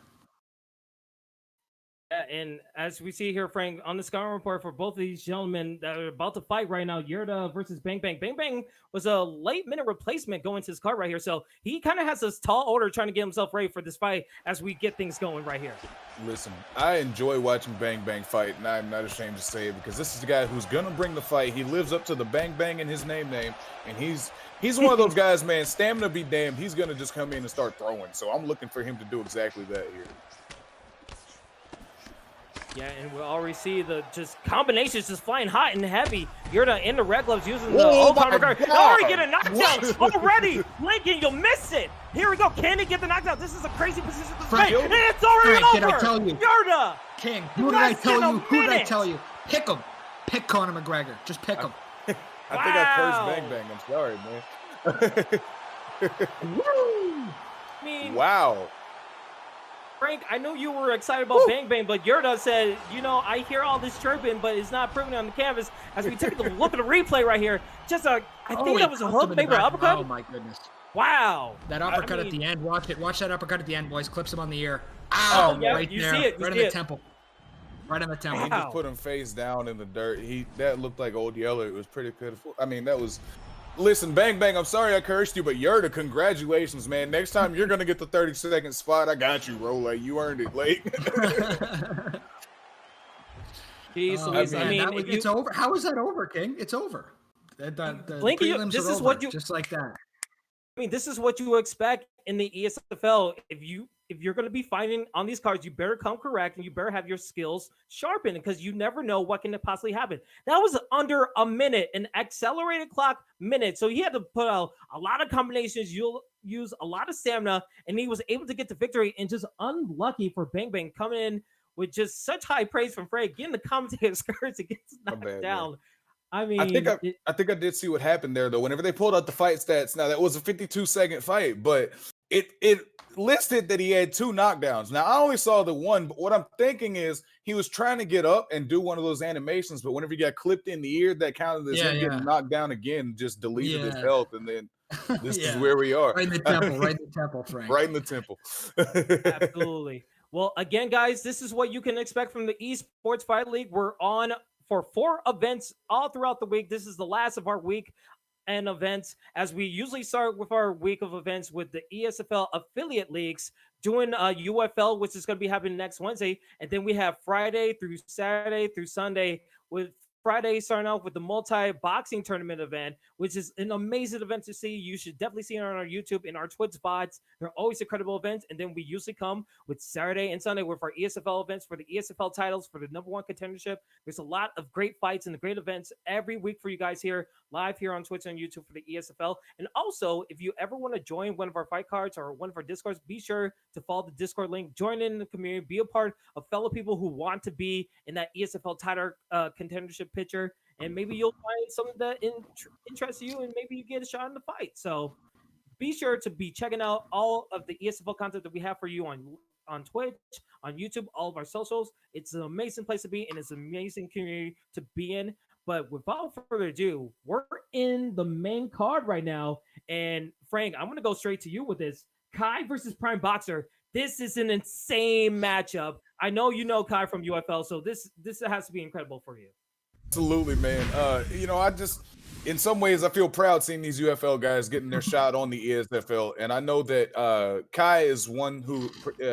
And as we see here, Frank, on the scouting report for both of these gentlemen that are about to fight right now, Yurda versus Bang Bang. Bang Bang was a late-minute replacement going to his card right here. So he kind of has this tall order trying to get himself ready for this fight as we get things going right here. Listen, I enjoy watching Bang Bang fight, and I'm not ashamed to say it because this is the guy who's going to bring the fight. He lives up to the Bang Bang in his name, and he's one of those guys, man, stamina be damned. He's going to just come in and start throwing. So I'm looking for him to do exactly that here. Yeah, and we already see the just combinations just flying hot and heavy. Yurda in the red gloves using the old Conor McGregor. Already get a knockdown already. Lincoln, you'll miss it. Here we go. Can he get the knockdown? This is a crazy position to fight. And it's already Frank, over. did I tell you? Yurda. King, who did I tell you? Who did I tell you? Pick him. Pick Conor McGregor. Just pick him. I think I cursed Bang Bang. I'm sorry, man. Woo! I mean, wow. Frank, I know you were excited about Bang Bang, but Yurda said, I hear all this chirping, but it's not proven on the canvas. As we take a look at the replay right here, I think that was a hook, maybe an uppercut. Oh, my goodness. Wow. That uppercut at the end, watch it. Watch that uppercut at the end, boys. Clips him on the ear. Oh, yeah, right you there. See it. Right in the temple. Right in the temple. He just put him face down in the dirt. That looked like Old Yeller. It was pretty pitiful. I mean, that was... Listen, Bang Bang, I'm sorry I cursed you, but Yurda, congratulations, man. Next time you're going to get the 30-second spot. I got you, bro. Like, you earned it late. Jeez, it's over. How is that over, King? It's over. The prelims this are is over, what you... just like that. I mean, this is what you expect in the ESFL. If you're going to be fighting on these cards, you better come correct and you better have your skills sharpened because you never know what can possibly happen. That was under a minute, an accelerated clock minute. So he had to put out a lot of combinations. You'll use a lot of stamina, and he was able to get the victory. And just unlucky for Bang Bang coming in with just such high praise from Frank, getting the commentator's skirts and gets knocked down. Man. I mean, I think I did see what happened there though. Whenever they pulled out the fight stats, now that was a 52-second fight, but it listed that he had 2 knockdowns. Now I only saw the one, but what I'm thinking is he was trying to get up and do one of those animations, but whenever he got clipped in the ear, that counted as him getting knocked down again, just deleted his health, and then this is where we are. Right in the temple, right in the temple, Frank. Right in the temple. Absolutely. Well, again, guys, this is what you can expect from the Esports Fight League. We're on for 4 events all throughout the week. This is the last of our week and events, as we usually start with our week of events with the ESFL affiliate leagues, doing UFL, which is going to be happening next Wednesday. And then we have Friday through Saturday through Sunday, with Friday starting off with the multi-boxing tournament event, which is an amazing event to see. You should definitely see it on our YouTube and our Twitch bots. They're always incredible events. And then we usually come with Saturday and Sunday with our ESFL events for the ESFL titles for the #1 contendership. There's a lot of great fights and great events every week for you guys here, live here on Twitch and YouTube for the ESFL. And also, if you ever want to join one of our fight cards or one of our Discords, be sure to follow the Discord link, join in the community, be a part of fellow people who want to be in that ESFL title contendership picture, and maybe you'll find something that interests you, and maybe you get a shot in the fight. So be sure to be checking out all of the ESFL content that we have for you on Twitch, on YouTube, all of our socials. It's an amazing place to be, and it's an amazing community to be in. But without further ado, we're in the main card right now, and Frank, I'm going to go straight to you with this. Kai versus Prime Boxer. This is an insane matchup. I know you know Kai from UFL, so this has to be incredible for you. Absolutely, man. in some ways, I feel proud seeing these UFL guys getting their shot on the ESFL. And I know that Kai is one who,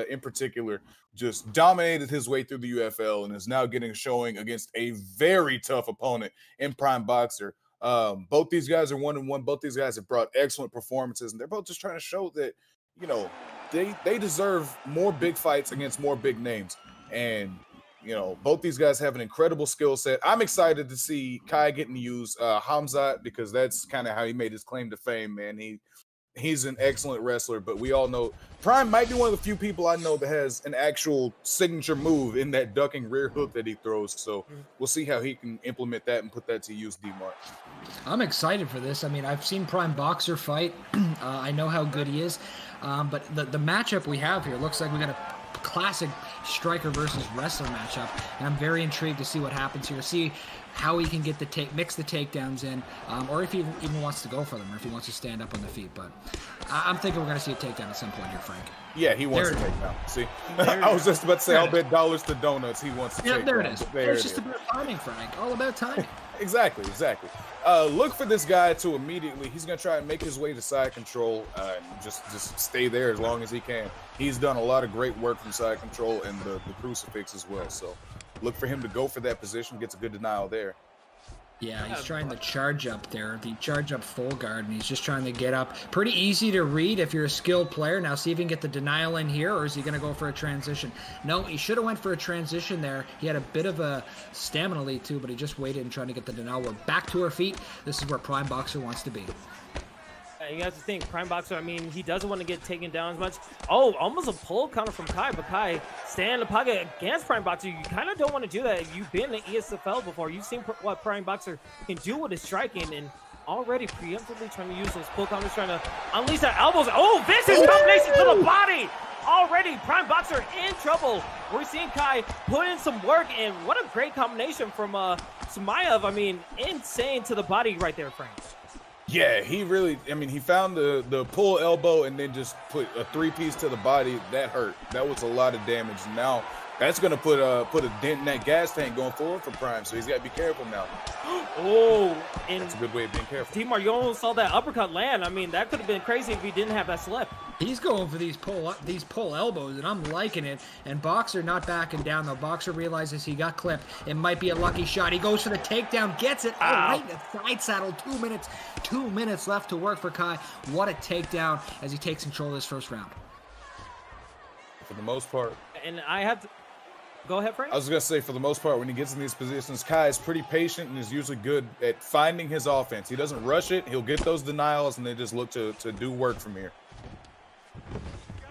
in particular, just dominated his way through the UFL and is now getting a showing against a very tough opponent in Prime Boxer. Both these guys are 1-1. Both these guys have brought excellent performances, and they're both just trying to show that, you know, they deserve more big fights against more big names. And you know, both these guys have an incredible skill set. I'm excited to see Kai getting to use Hamzat, because that's kind of how he made his claim to fame, man. He's an excellent wrestler, but we all know Prime might be one of the few people I know that has an actual signature move in that ducking rear hook that he throws. So we'll see how he can implement that and put that to use, D-Mark. I'm excited for this. I mean, I've seen Prime Boxer fight. I know how good he is. But the matchup we have here looks like we got a classic striker versus wrestler matchup, and I'm very intrigued to see what happens here, see how he can get mix the takedowns in, or if he even wants to go for them, or if he wants to stand up on the feet. But I'm thinking we're going to see a takedown at some point here, Frank. Yeah, he wants to take down. See, I was just about to say, I'll bet dollars to donuts he wants to take down. There it is. It's just about timing, Frank. All about timing. Exactly. Look for this guy to immediately, he's going to try and make his way to side control and just stay there as long as he can. He's done a lot of great work from side control and the crucifix as well. So look for him to go for that position, gets a good denial there. Yeah, he's trying to charge up there, the charge up full guard, and he's just trying to get up. Pretty easy to read if you're a skilled player. Now see if he can get the denial in here, or is he going to go for a transition? No, he should have went for a transition there. He had a bit of a stamina lead too, but he just waited and trying to get the denial. We're back to our feet. This is where Prime Boxer wants to be. You have to think, Prime Boxer, I mean, he doesn't want to get taken down as much. Oh, almost a pull counter from Kai, but Kai stay in the pocket against Prime Boxer. You kind of don't want to do that. You've been in ESFL before. You've seen what Prime Boxer can do with his striking, and already preemptively trying to use those pull counters, trying to unleash that elbows. Oh, vicious combination to the body. Already, Prime Boxer in trouble. We're seeing Kai put in some work, and what a great combination from Samayev. I mean, insane to the body right there, Frank. Yeah, he really, I mean, he found the pull elbow and then just put a 3-piece to the body. That hurt. That was a lot of damage. Now, that's going to put a dent in that gas tank going forward for Prime, so he's got to be careful now. Oh, and that's a good way of being careful. T-Mar, you almost saw that uppercut land. I mean, that could have been crazy if he didn't have that slip. He's going for these pull elbows, and I'm liking it. And Boxer not backing down, though. Boxer realizes he got clipped. It might be a lucky shot. He goes for the takedown, gets it. Oh, right in the side saddle. 2 minutes left to work for Kai. What a takedown as he takes control of this first round. For the most part. And I have to... Go ahead, Frank. I was going to say, for the most part, when he gets in these positions, Kai is pretty patient and is usually good at finding his offense. He doesn't rush it. He'll get those denials and then just look to do work from here.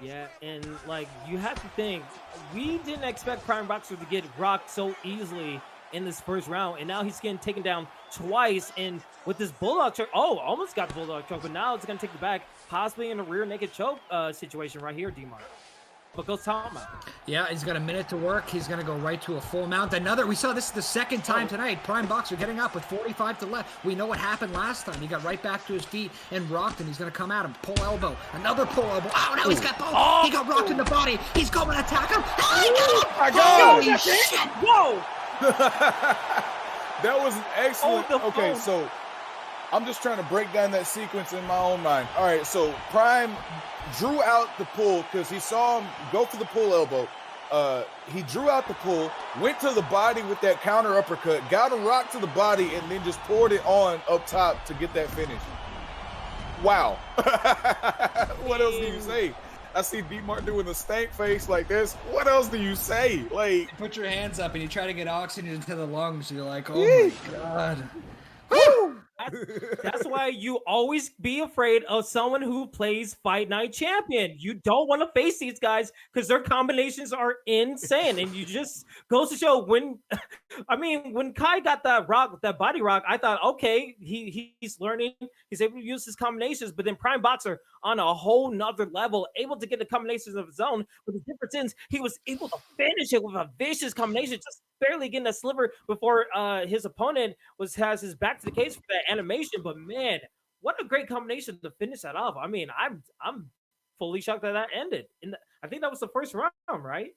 Yeah, and like, you have to think, we didn't expect Prime Boxer to get rocked so easily in this first round, and now he's getting taken down twice, and with this bulldog choke, almost got the bulldog choke, but now it's going to take the back, possibly in a rear naked choke situation right here, D-Mark. But goes Tama. Yeah, he's got a minute to work. He's going to go right to a full mount. We saw this is the second time tonight. Prime Boxer getting up with 45 to left. We know what happened last time. He got right back to his feet and rocked, and he's going to come at him. Pull elbow. Another pull elbow. Oh, now he's got both. Oh. He got rocked in the body. He's going to attack him. Oh, my God. Holy shit. Whoa. That was an excellent. Okay, so I'm just trying to break down that sequence in my own mind. All right, so Prime drew out the pull because he saw him go for the pull elbow. He drew out the pull, went to the body with that counter uppercut, got a rock to the body, and then just poured it on up top to get that finish. Wow. What else do you say? I see D-Mark doing the stank face like this. What else do you say? Like, put your hands up and you try to get oxygen into the lungs. You're like, oh my God. Woo! That's why you always be afraid of someone who plays Fight Night Champion. You don't want to face these guys because their combinations are insane. And you just goes to show when Kai got that body rock, I thought, okay, he's learning, he's able to use his combinations, but then Prime Boxer on a whole nother level, able to get the combinations of his own. But the difference is he was able to finish it with a vicious combination, just barely getting a sliver before his opponent has his back to the case for that animation. But man, what a great combination to finish that off. I mean, I'm fully shocked that ended. I think that was the first round, right?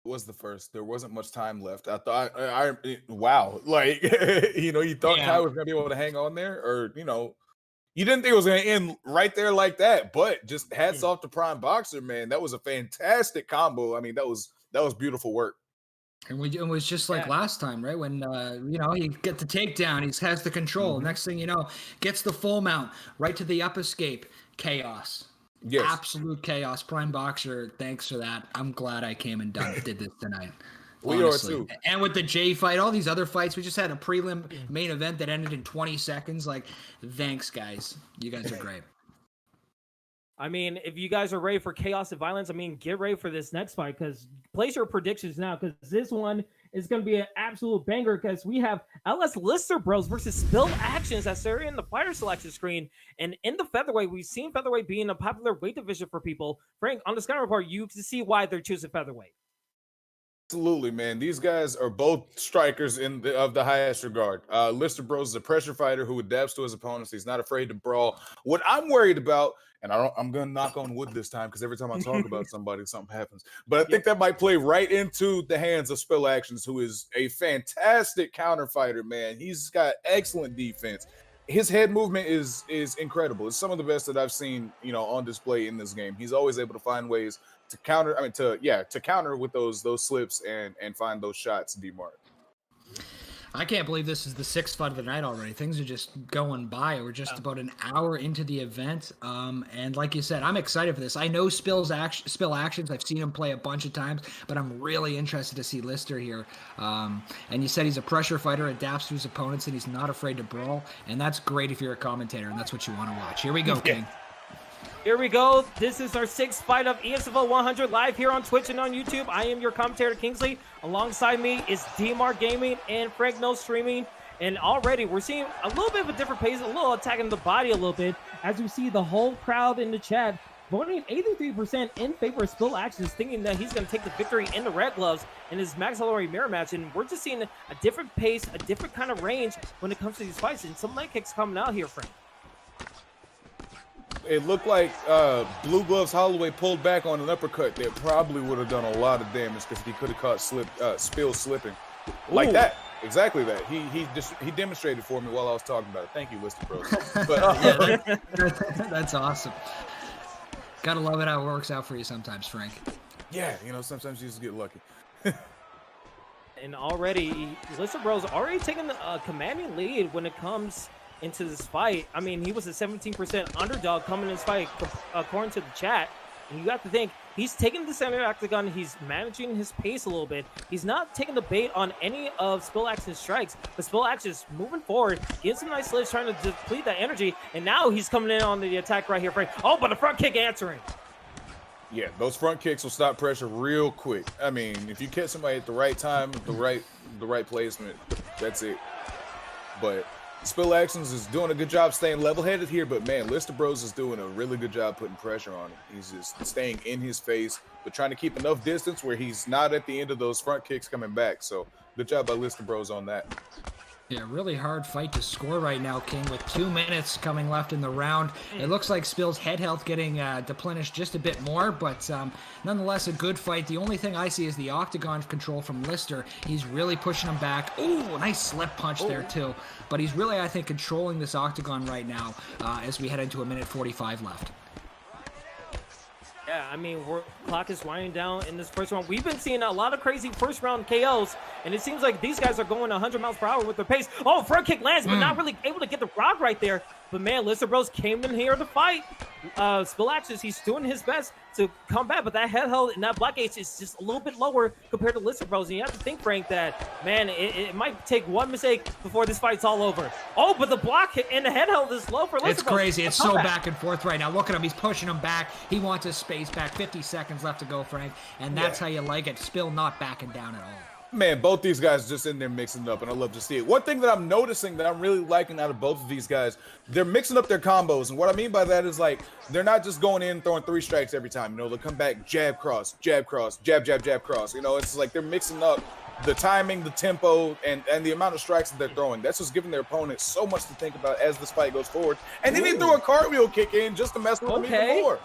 was the first. There wasn't much time left. I thought, wow, like you thought Kai was gonna be able to hang on there, or you didn't think it was gonna end right there like that. But just hats off to Prime Boxer, man. That was a fantastic combo. I mean, that was beautiful work. And it was just like last time, right? When he get the takedown, he has the control. Next thing you know, gets the full mount right to the up escape. Chaos. Yes. Absolute chaos. Prime Boxer, thanks for that. I'm glad I came and did this tonight. We are too. And with the J fight, all these other fights, we just had a prelim main event that ended in 20 seconds. Like, thanks, guys. You guys are great. I mean, if you guys are ready for chaos and violence, I mean, get ready for this next fight, because place your predictions now, because this one is going to be an absolute banger, because we have LS Lister Bros versus Spill Actions that's there in the fighter selection screen. And in the featherweight, we've seen featherweight being a popular weight division for people. Frank, on the Sky Report, you can see why they're choosing featherweight. Absolutely, man. These guys are both strikers of the highest regard. Lister Bros is a pressure fighter who adapts to his opponents. He's not afraid to brawl. What I'm worried about, and I'm going to knock on wood this time, because every time I talk about somebody, something happens. But I think that might play right into the hands of Spill Actions, who is a fantastic counter fighter, man. He's got excellent defense. His head movement is incredible. It's some of the best that I've seen, on display in this game. He's always able to find ways to counter. To counter with those slips and find those shots, D-Mark. I can't believe this is the 6th fight of the night already. Things are just going by. We're just about an hour into the event. And like you said, I'm excited for this. I know Spill Actions. I've seen him play a bunch of times, but I'm really interested to see Lister here. And you said he's a pressure fighter, adapts to his opponents, and he's not afraid to brawl. And that's great if you're a commentator, and that's what you want to watch. Here we go, King. Here we go. This is our 6th fight of ESFL 100 live here on Twitch and on YouTube. I am your commentator, Kingsley. Alongside me is D-Mark Gaming and Frank No Streaming. And already we're seeing a little bit of a different pace, a little attacking the body a little bit, as we see the whole crowd in the chat voting 83% in favor of Spill Actions, thinking that he's going to take the victory in the red gloves in his Max Holloway mirror match. And we're just seeing a different pace, a different kind of range when it comes to these fights. And some leg kicks coming out here, Frank. It looked like Blue Gloves Holloway pulled back on an uppercut that probably would have done a lot of damage, because he could have caught Spill slipping. Like that. Exactly that. He demonstrated for me while I was talking about it. Thank you, Lister Bros. But, that's awesome. Gotta love it how it works out for you sometimes, Frank. Yeah, sometimes you just get lucky. And already, Lister Bros already taking a commanding lead when it comes into this fight. I mean, he was a 17% underdog coming in this fight, according to the chat. And you have to think, he's taking the center octagon, he's managing his pace a little bit. He's not taking the bait on any of Spill Action's strikes, but Spill Action's moving forward, getting some nice lifts, trying to deplete that energy, and now he's coming in on the attack right here, Frank. Oh, but a front kick answering. Yeah, those front kicks will stop pressure real quick. I mean, if you catch somebody at the right time, the right placement, that's it. But Spill Actions is doing a good job staying level-headed here, but man, Lister Bros is doing a really good job putting pressure on him. He's just staying in his face, but trying to keep enough distance where he's not at the end of those front kicks coming back. So good job by Lister Bros on that. Yeah, really hard fight to score right now, King, with 2 minutes coming left in the round. It looks like Spill's head health getting deplenished just a bit more, but nonetheless a good fight. The only thing I see is the octagon control from Lister. He's really pushing him back. Ooh, nice slip punch there too. But he's really, I think, controlling this octagon right now as we head into 1:45 left. Yeah, I mean, clock is winding down in this first round. We've been seeing a lot of crazy first round KOs, and it seems like these guys are going 100 miles per hour with their pace. Oh, front kick lands, but not really able to get the rock right there. But man, Lister Bros came in here to fight. Spill Actions, he's doing his best to come back, but that head held and that block H is just a little bit lower compared to Lister Bros. And you have to think, Frank, that, man, it might take one mistake before this fight's all over. Oh, but the block and the head held is low for Lister Bros. It's crazy. It's so back and forth right now. Look at him. He's pushing him back. He wants his space back. 50 seconds left to go, Frank. And that's how you like it. Spill not backing down at all. Man, both these guys just in there mixing up, and I love to see it. One thing that I'm noticing that I'm really liking out of both of these guys, they're mixing up their combos. And what I mean by that is, like, they're not just going in throwing 3 strikes every time. They'll come back, jab, cross, jab, jab, jab, cross. It's like they're mixing up the timing, the tempo, and the amount of strikes that they're throwing. That's just giving their opponent so much to think about as this fight goes forward. And then he threw a cartwheel kick in just to mess with them even more.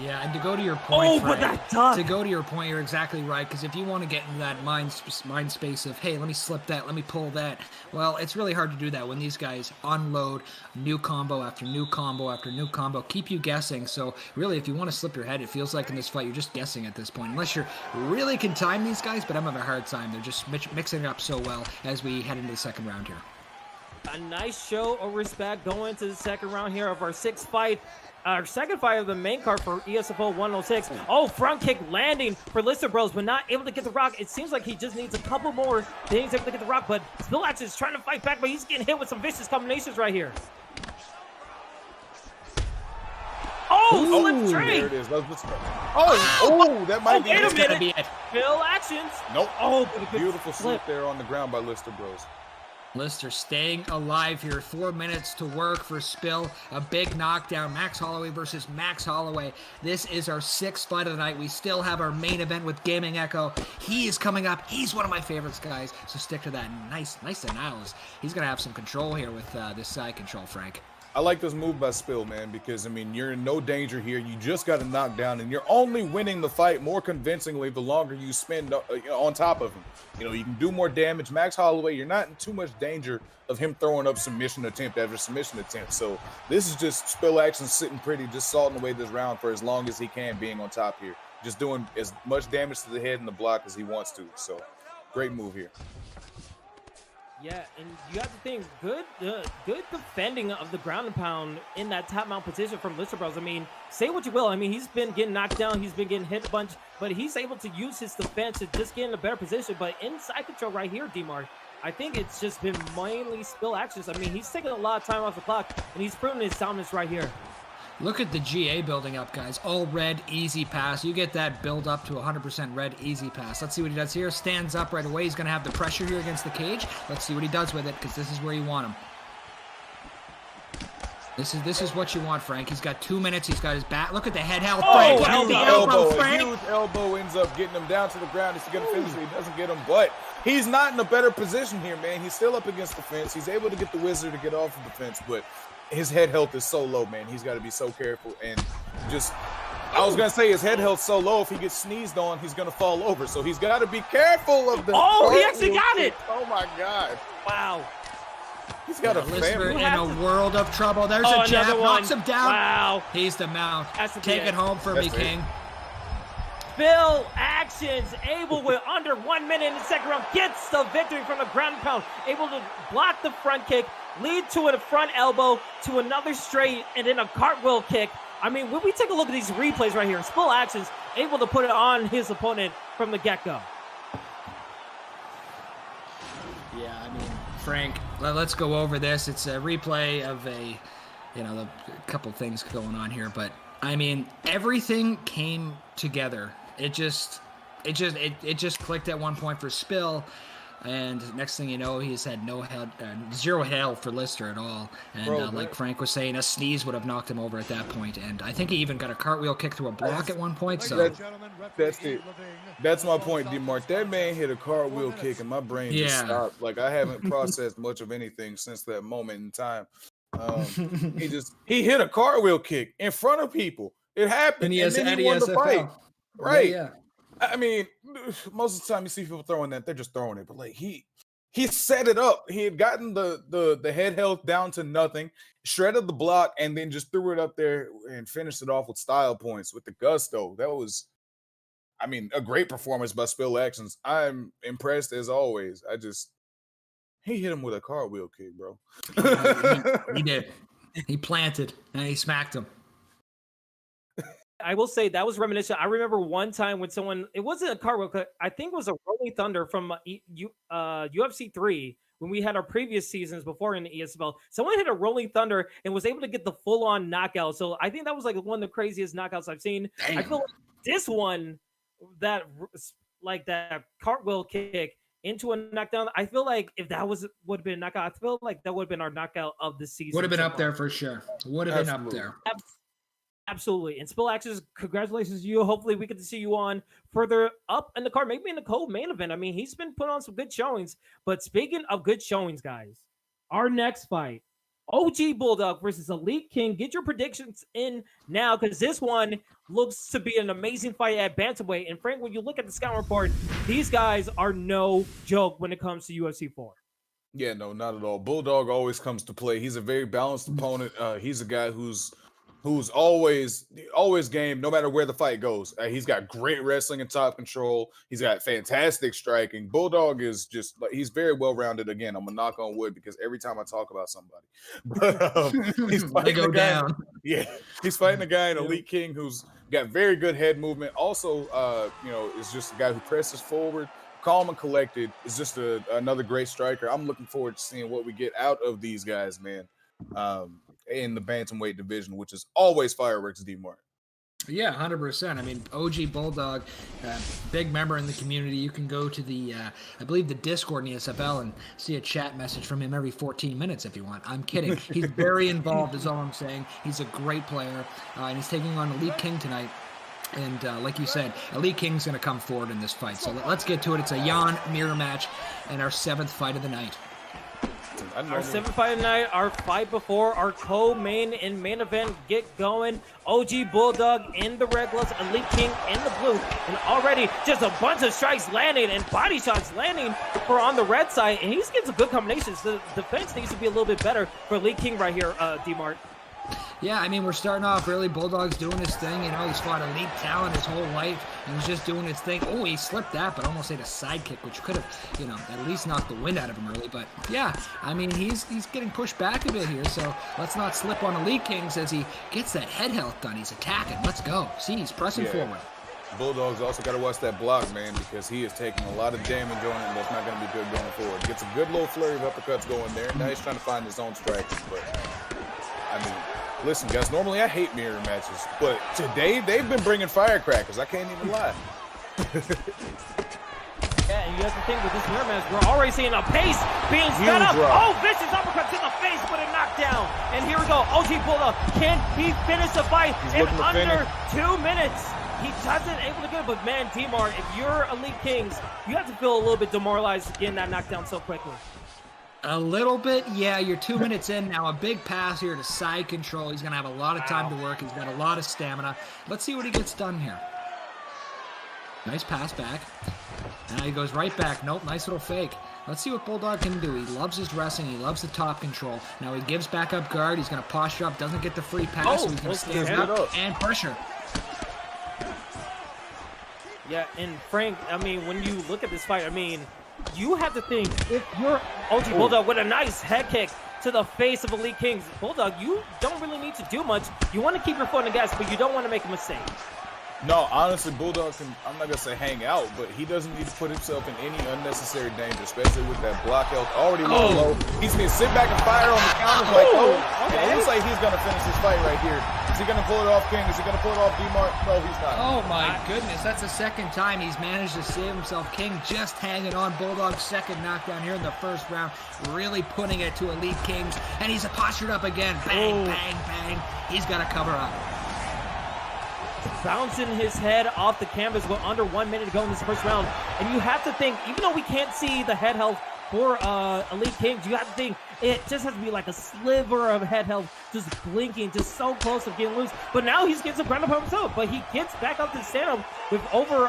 Yeah, and to go to your point, but Frank, that duck. to go to your point, you're exactly right. Because if you want to get into that mind space of, hey, let me slip that, let me pull that, well, it's really hard to do that when these guys unload new combo after new combo after new combo, keep you guessing. So really, if you want to slip your head, it feels like in this fight you're just guessing at this point, unless you really can time these guys. But I'm having a hard time. They're just mixing it up so well as we head into the second round here. A nice show of respect going into the second round here of our sixth fight. Our second fight of the main card for ESFL 106. Oh, front kick landing for Lister Bros, but not able to get the rock. It seems like he just needs a couple more. Then he's able to get the rock, but Spillax is trying to fight back, but he's getting hit with some vicious combinations right here. Oh, slip trade. There it is. That might wait a be minute. Be it. Phil Actions. Nope. Oh, but a good Beautiful slip there on the ground by Lister Bros. Lister staying alive here. 4 minutes to work for Spill. A big knockdown. Max Holloway versus Max Holloway. This is our sixth fight of the night. We still have our main event with Gaming Echo. He is coming up. He's one of my favorites, guys. So stick to that. Nice analysis. He's going to have some control here with this side control, Frank. I like this move by Spill, man, because, I mean, you're in no danger here. You just got to knock down, and you're only winning the fight more convincingly the longer you spend on top of him. You know, you can do more damage. Max Holloway, you're not in too much danger of him throwing up submission attempt after submission attempt. So this is just Spill Action sitting pretty, just salting away this round for as long as he can, being on top here. Just doing as much damage to the head and the block as he wants to. So great move here. Yeah, and you have to think, good defending of the ground and pound in that top mount position from Lister Bros. I mean, say what you will. I mean, he's been getting knocked down. He's been getting hit a bunch, but he's able to use his defense to just get in a better position. But inside control right here, D-Mark, I think it's just been mainly Spill Actions. I mean, he's taking a lot of time off the clock, and he's proving his dominance right here. Look at the GA building up, guys. All red, easy pass. You get that build up to 100% red, easy pass. Let's see what he does here. Stands up right away. He's going to have the pressure here against the cage. Let's see what he does with it, because this is where you want him. This is what you want, Frank. He's got 2 minutes. He's got his back. Look at the head held, Frank. Oh, The elbow, Frank. A huge elbow ends up getting him down to the ground. He's going to finish it. He doesn't get him, but he's not in a better position here, man. He's still up against the fence. He's able to get the Wizard to get off of the fence, but his head health is so low, man. He's got to be so careful. And just, I was going to say his head health so low, if he gets sneezed on, he's going to fall over. So he's got to be careful of the. Oh, he actually got it. Oh, my God. Wow. He's got a Lister family. in a world of trouble. There's a jab. another Knocks one. him down. Wow. He's the mount. That's the Take big. it home for That's me, it. King. Spill Actions able with under 1 minute in the second round, gets the victory from the ground and pound, able to block the front kick, lead to a front elbow, to another straight, and then a cartwheel kick. I mean, when we take a look at these replays right here, Spill Actions able to put it on his opponent from the get-go. Yeah, I mean, Frank, let's go over this. It's a replay of a couple things going on here, but I mean, everything came together. It just clicked at one point for Spill, and next thing you know, he's had zero health for Lister at all. And like Frank was saying, a sneeze would have knocked him over at that point. And I think he even got a cartwheel kick through a block at one point. So That's it. That's my point, D-Mark. That man hit a cartwheel kick, and my brain just stopped. Like, I haven't processed much of anything since that moment in time. He hit a cartwheel kick in front of people. It happened, and then he won the fight. Right. Yeah. I mean, most of the time you see people throwing that, they're just throwing it. But like he set it up. He had gotten the head health down to nothing, shredded the block, and then just threw it up there and finished it off with style points with the gusto. That was, I mean, a great performance by Spill Actions. I'm impressed as always. He hit him with a cartwheel kick, bro. He did. He planted and he smacked him. I will say that was reminiscent. I remember one time when someone, it wasn't a cartwheel kick, I think it was a Rolling Thunder from UFC 3 when we had our previous seasons before in the ESFL. Someone hit a Rolling Thunder and was able to get the full-on knockout. So I think that was like one of the craziest knockouts I've seen. Damn. I feel like this one, that cartwheel kick into a knockdown, I feel like if that would have been a knockout, I feel like that would have been our knockout of the season. Would have been up there for sure. Would have been up there. Absolutely. And Spill Actions, congratulations to you. Hopefully we get to see you on further up in the card, maybe in the co-main event. I mean, he's been putting on some good showings. But speaking of good showings, guys, our next fight OG Bulldog versus Elite King. Get your predictions in now, because this one looks to be an amazing fight at bantamweight. And Frank, when you look at the scout report, these guys are no joke when it comes to UFC 4. Yeah, no, not at all. Bulldog always comes to play. He's a very balanced opponent. He's a guy who's always game, no matter where the fight goes. He's got great wrestling and top control. He's got fantastic striking. Bulldog is just like, he's very well rounded. Again, I'm gonna knock on wood because every time I talk about somebody, but he's fighting a guy. Down. Yeah, he's fighting a guy in Elite King who's got very good head movement. Also, is just a guy who presses forward, calm and collected. Is just another great striker. I'm looking forward to seeing what we get out of these guys, man. In the bantamweight division, which is always fireworks, D-Mart. Yeah, 100%. I mean, OG Bulldog, big member in the community. You can go to the, I believe, the Discord in ESFL and see a chat message from him every 14 minutes if you want. I'm kidding. He's very involved is all I'm saying. He's a great player, and he's taking on Elite King tonight. And like you said, Elite King's going to come forward in this fight. So let's get to it. It's a Jan mirror match and our 7th fight of the night. Our 7th fight of the night, our fight before our co-main and main event get going. OG Bulldog in the red gloves, Elite King in the blue, and already just a bunch of strikes landing and body shots landing for on the red side, and he's getting some good combinations. The defense needs to be a little bit better for Elite King right here, D-Mart. Yeah, I mean, we're starting off really. Bulldog's doing his thing. You know, he's fought elite talent his whole life. And he's just doing his thing. Oh, he slipped that, but almost hit a sidekick, which could have, at least knocked the wind out of him early. But yeah, I mean, he's getting pushed back a bit here. So let's not slip on Elite Kings as he gets that head health done. He's attacking. Let's go. See, he's pressing forward. Bulldog's also got to watch that block, man, because he is taking a lot of damage on it, and that's not going to be good going forward. Gets a good little flurry of uppercuts going there. Now he's trying to find his own striking, but I mean, listen, guys, normally I hate mirror matches, but today they've been bringing firecrackers. I can't even lie. Yeah, and you have to think with this mirror match, we're already seeing a pace being sped up. Oh, vicious uppercut to the face with a knockdown. And here we go. OG Bulldog, can he finish the fight in under 2 minutes? He doesn't able to get it, but man, D-Mart, if you're Elite Kings, you have to feel a little bit demoralized getting that knockdown so quickly. A little bit, yeah. You're 2 minutes in now. A big pass here to side control. He's going to have a lot of time to work. He's got a lot of stamina. Let's see what he gets done here. Nice pass back. And he goes right back. Nope, nice little fake. Let's see what Bulldog can do. He loves his wrestling. He loves the top control. Now he gives back up guard. He's going to posture up. Doesn't get the free pass. So he's going to stand up and pressure. Yeah, and Frank, I mean, when you look at this fight, I mean, you have to think, if you're OG Bulldog with a nice head kick to the face of Elite Kings, Bulldog, you don't really need to do much. You want to keep your foot on the gas, but you don't want to make a mistake. No, honestly, Bulldog can, I'm not going to say hang out, but he doesn't need to put himself in any unnecessary danger, especially with that block health already low. He's going to sit back and fire on the counters like, okay. It looks like he's going to finish this fight right here. Is he going to pull it off, King? Is he going to pull it off, D-Mart? No, he's not. Oh, my goodness. That's the second time he's managed to save himself. King just hanging on. Bulldog's second knockdown here in the first round, really putting it to Elite Kings, and he's postured up again. Bang, bang, bang. He's got to cover up. Bouncing his head off the canvas with under 1 minute to go in this first round. And you have to think, even though we can't see the head health for Elite Kings, you have to think it just has to be like a sliver of head health just blinking, just so close to getting loose. But now he's getting some ground up himself, but he gets back up to the stand-up with over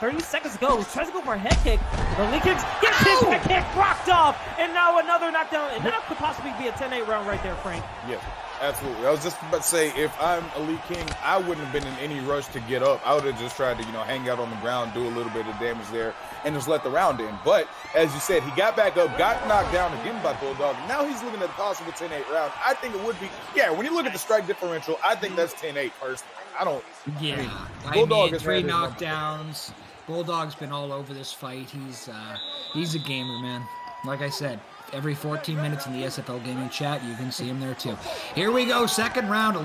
30 seconds to go. He tries to go for a head kick. Elite Kings gets his head kick rocked off, and now another knockdown. And that could possibly be a 10-8 round right there, Frank. Yeah. Absolutely. I was just about to say, if I'm Elite King, I wouldn't have been in any rush to get up. I would have just tried to, hang out on the ground, do a little bit of damage there, and just let the round in. But, as you said, he got back up, got knocked down again by Bulldog. Now he's looking at a possible 10-8 round. I think it would be, when you look at the strike differential, I think that's 10-8 personally. I don't. Yeah. Bulldog has 3 knockdowns. Bulldog's been all over this fight. He's a gamer, man. Like I said, every 14 minutes in the ESFL gaming chat, you can see him there too. Here we go, second round.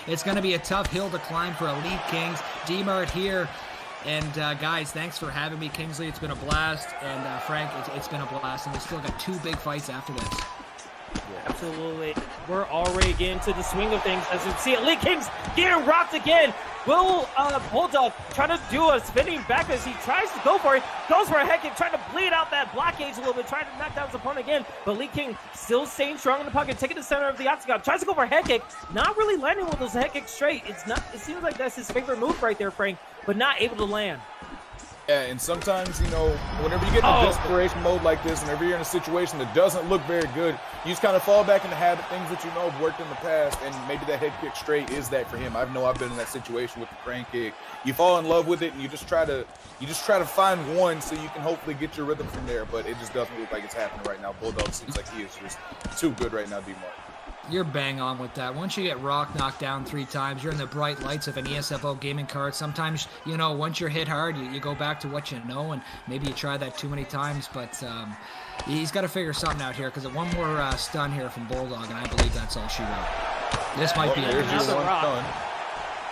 It's going to be a tough hill to climb for Elite Kings. D-Mart here. And guys, thanks for having me, Kingsley. It's been a blast. And Frank, it's been a blast. And we still got 2 big fights after this. Absolutely. We're already getting to the swing of things. As you see it, Lee King's getting rocked again. Will Bulldog try to do a spinning back as he tries to go for it, goes for a head kick, trying to bleed out that blockage a little bit, trying to knock down his opponent again, but Lee King still staying strong in the pocket, taking the center of the octagon, tries to go for a head kick, not really landing with those head kicks straight. It seems like that's his favorite move right there, Frank, but not able to land. Yeah, and sometimes, you know, whenever you get in a desperation mode like this, whenever you're in a situation that doesn't look very good, you just kind of fall back into habit, things that you know have worked in the past, and maybe that head kick straight is that for him. I know I've been in that situation with the crane kick. You fall in love with it, and you just try to find one so you can hopefully get your rhythm from there, but it just doesn't look like it's happening right now. Bulldog seems like he is just too good right now, D-Mark. You're bang on with that. Once you get knocked down 3 times, you're in the bright lights of an ESFL gaming card. Sometimes, you know, once you're hit hard, you go back to what you know, and maybe you try that too many times, but he's got to figure something out here, because one more stun here from Bulldog, and I believe that's all she wrote. This might be it.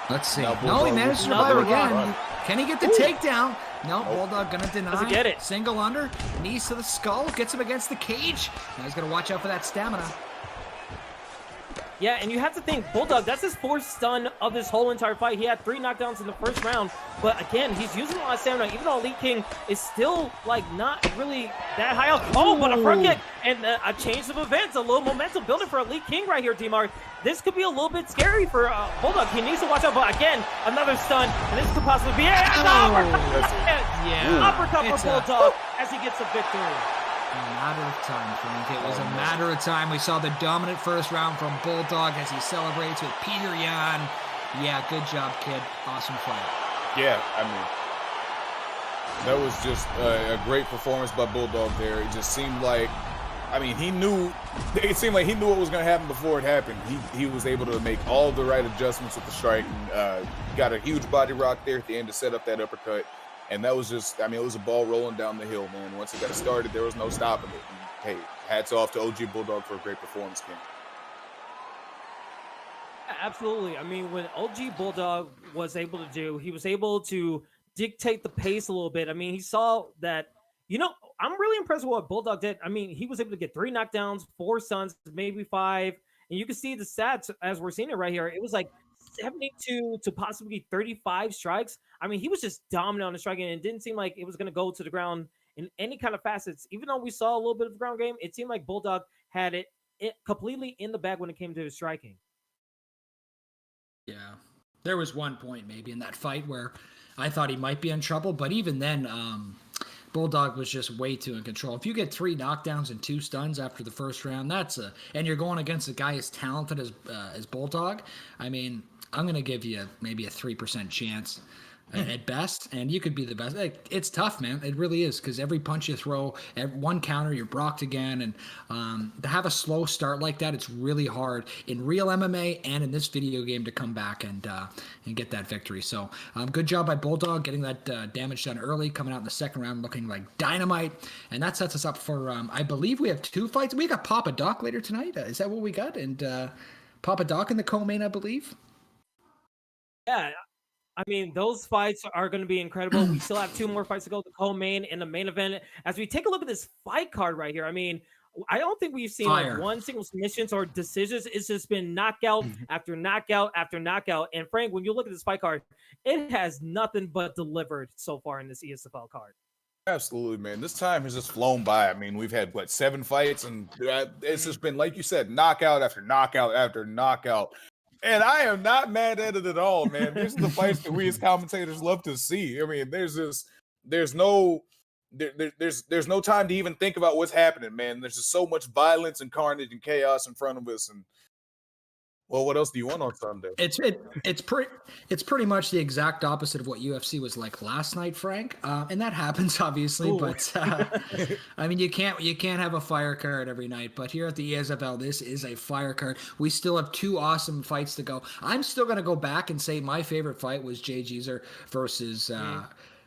Let's see. No, he managed to survive again. Can he get the takedown? No, Bulldog gonna deny. Doesn't get it. Single under, knees to the skull, gets him against the cage. Now he's gonna watch out for that stamina. Yeah, and you have to think, Bulldog, that's his 4th stun of this whole entire fight. He had 3 knockdowns in the first round, but again, he's using a lot of stamina, even though Lee King is still, like, not really that high up. Oh, but a front kick and a change of events, a little momentum building for Lee King right here, D-Mark. This could be a little bit scary for Bulldog. He needs to watch out, but again, another stun, and this could possibly be uppercut for Bulldog as he gets the victory. A matter of time, Frank. It was a matter of time. We saw the dominant first round from Bulldog as he celebrates with Peter Yan. Yeah, good job, kid. Awesome fight. Yeah, I mean, that was just a great performance by Bulldog there. It just seemed like, I mean, it seemed like he knew what was going to happen before it happened. He was able to make all the right adjustments with the strike. Got a huge body rock there at the end to set up that uppercut. And that was just, I mean, it was a ball rolling down the hill, man. Once it got started, there was no stopping it. And, hey, hats off to OG Bulldog for a great performance, King. Absolutely. I mean, when OG Bulldog was able to do, he was able to dictate the pace a little bit. I mean, he saw that, you know, I'm really impressed with what Bulldog did. I mean, he was able to get 3 knockdowns, 4 stuns, maybe 5. And you can see the stats as we're seeing it right here. It was like 72 to possibly 35 strikes. I mean, he was just dominant on the striking, and it didn't seem like it was going to go to the ground in any kind of facets. Even though we saw a little bit of the ground game, it seemed like Bulldog had it completely in the bag when it came to his striking. Yeah. There was one point maybe in that fight where I thought he might be in trouble, but even then, Bulldog was just way too in control. If you get 3 knockdowns and 2 stuns after the first round, and you're going against a guy as talented as Bulldog, I mean, I'm going to give you maybe a 3% chance at best, and you could be the best. It's tough, man. It really is, because every punch you throw, one counter, you're blocked again, and to have a slow start like that, it's really hard in real MMA and in this video game to come back and get that victory. So good job by Bulldog getting that damage done early, coming out in the second round looking like dynamite, and that sets us up for, I believe we have 2 fights. We got Papa Doc later tonight. Is that what we got? And Papa Doc in the co-main, I believe. Yeah, I mean, those fights are going to be incredible. We still have 2 more fights to go, the co-main and the main event. As we take a look at this fight card right here, I mean, I don't think we've seen like one single submissions or decisions. It's just been knockout after knockout after knockout. And Frank, when you look at this fight card, it has nothing but delivered so far in this ESFL card. Absolutely, man. This time has just flown by. I mean, we've had, 7 fights, and it's just been, like you said, knockout after knockout after knockout. And I am not mad at it at all, man. These are the fights that we as commentators love to see. I mean, there's no time to even think about what's happening, man. There's just so much violence and carnage and chaos in front of us. And well, what else do you want on Sunday? It's pretty much the exact opposite of what UFC was like last night, Frank. And that happens obviously, but I mean, you can't have a fire card every night. But here at the ESFL, this is a fire card. We still have 2 awesome fights to go. I'm still gonna go back and say my favorite fight was Jay Geezer versus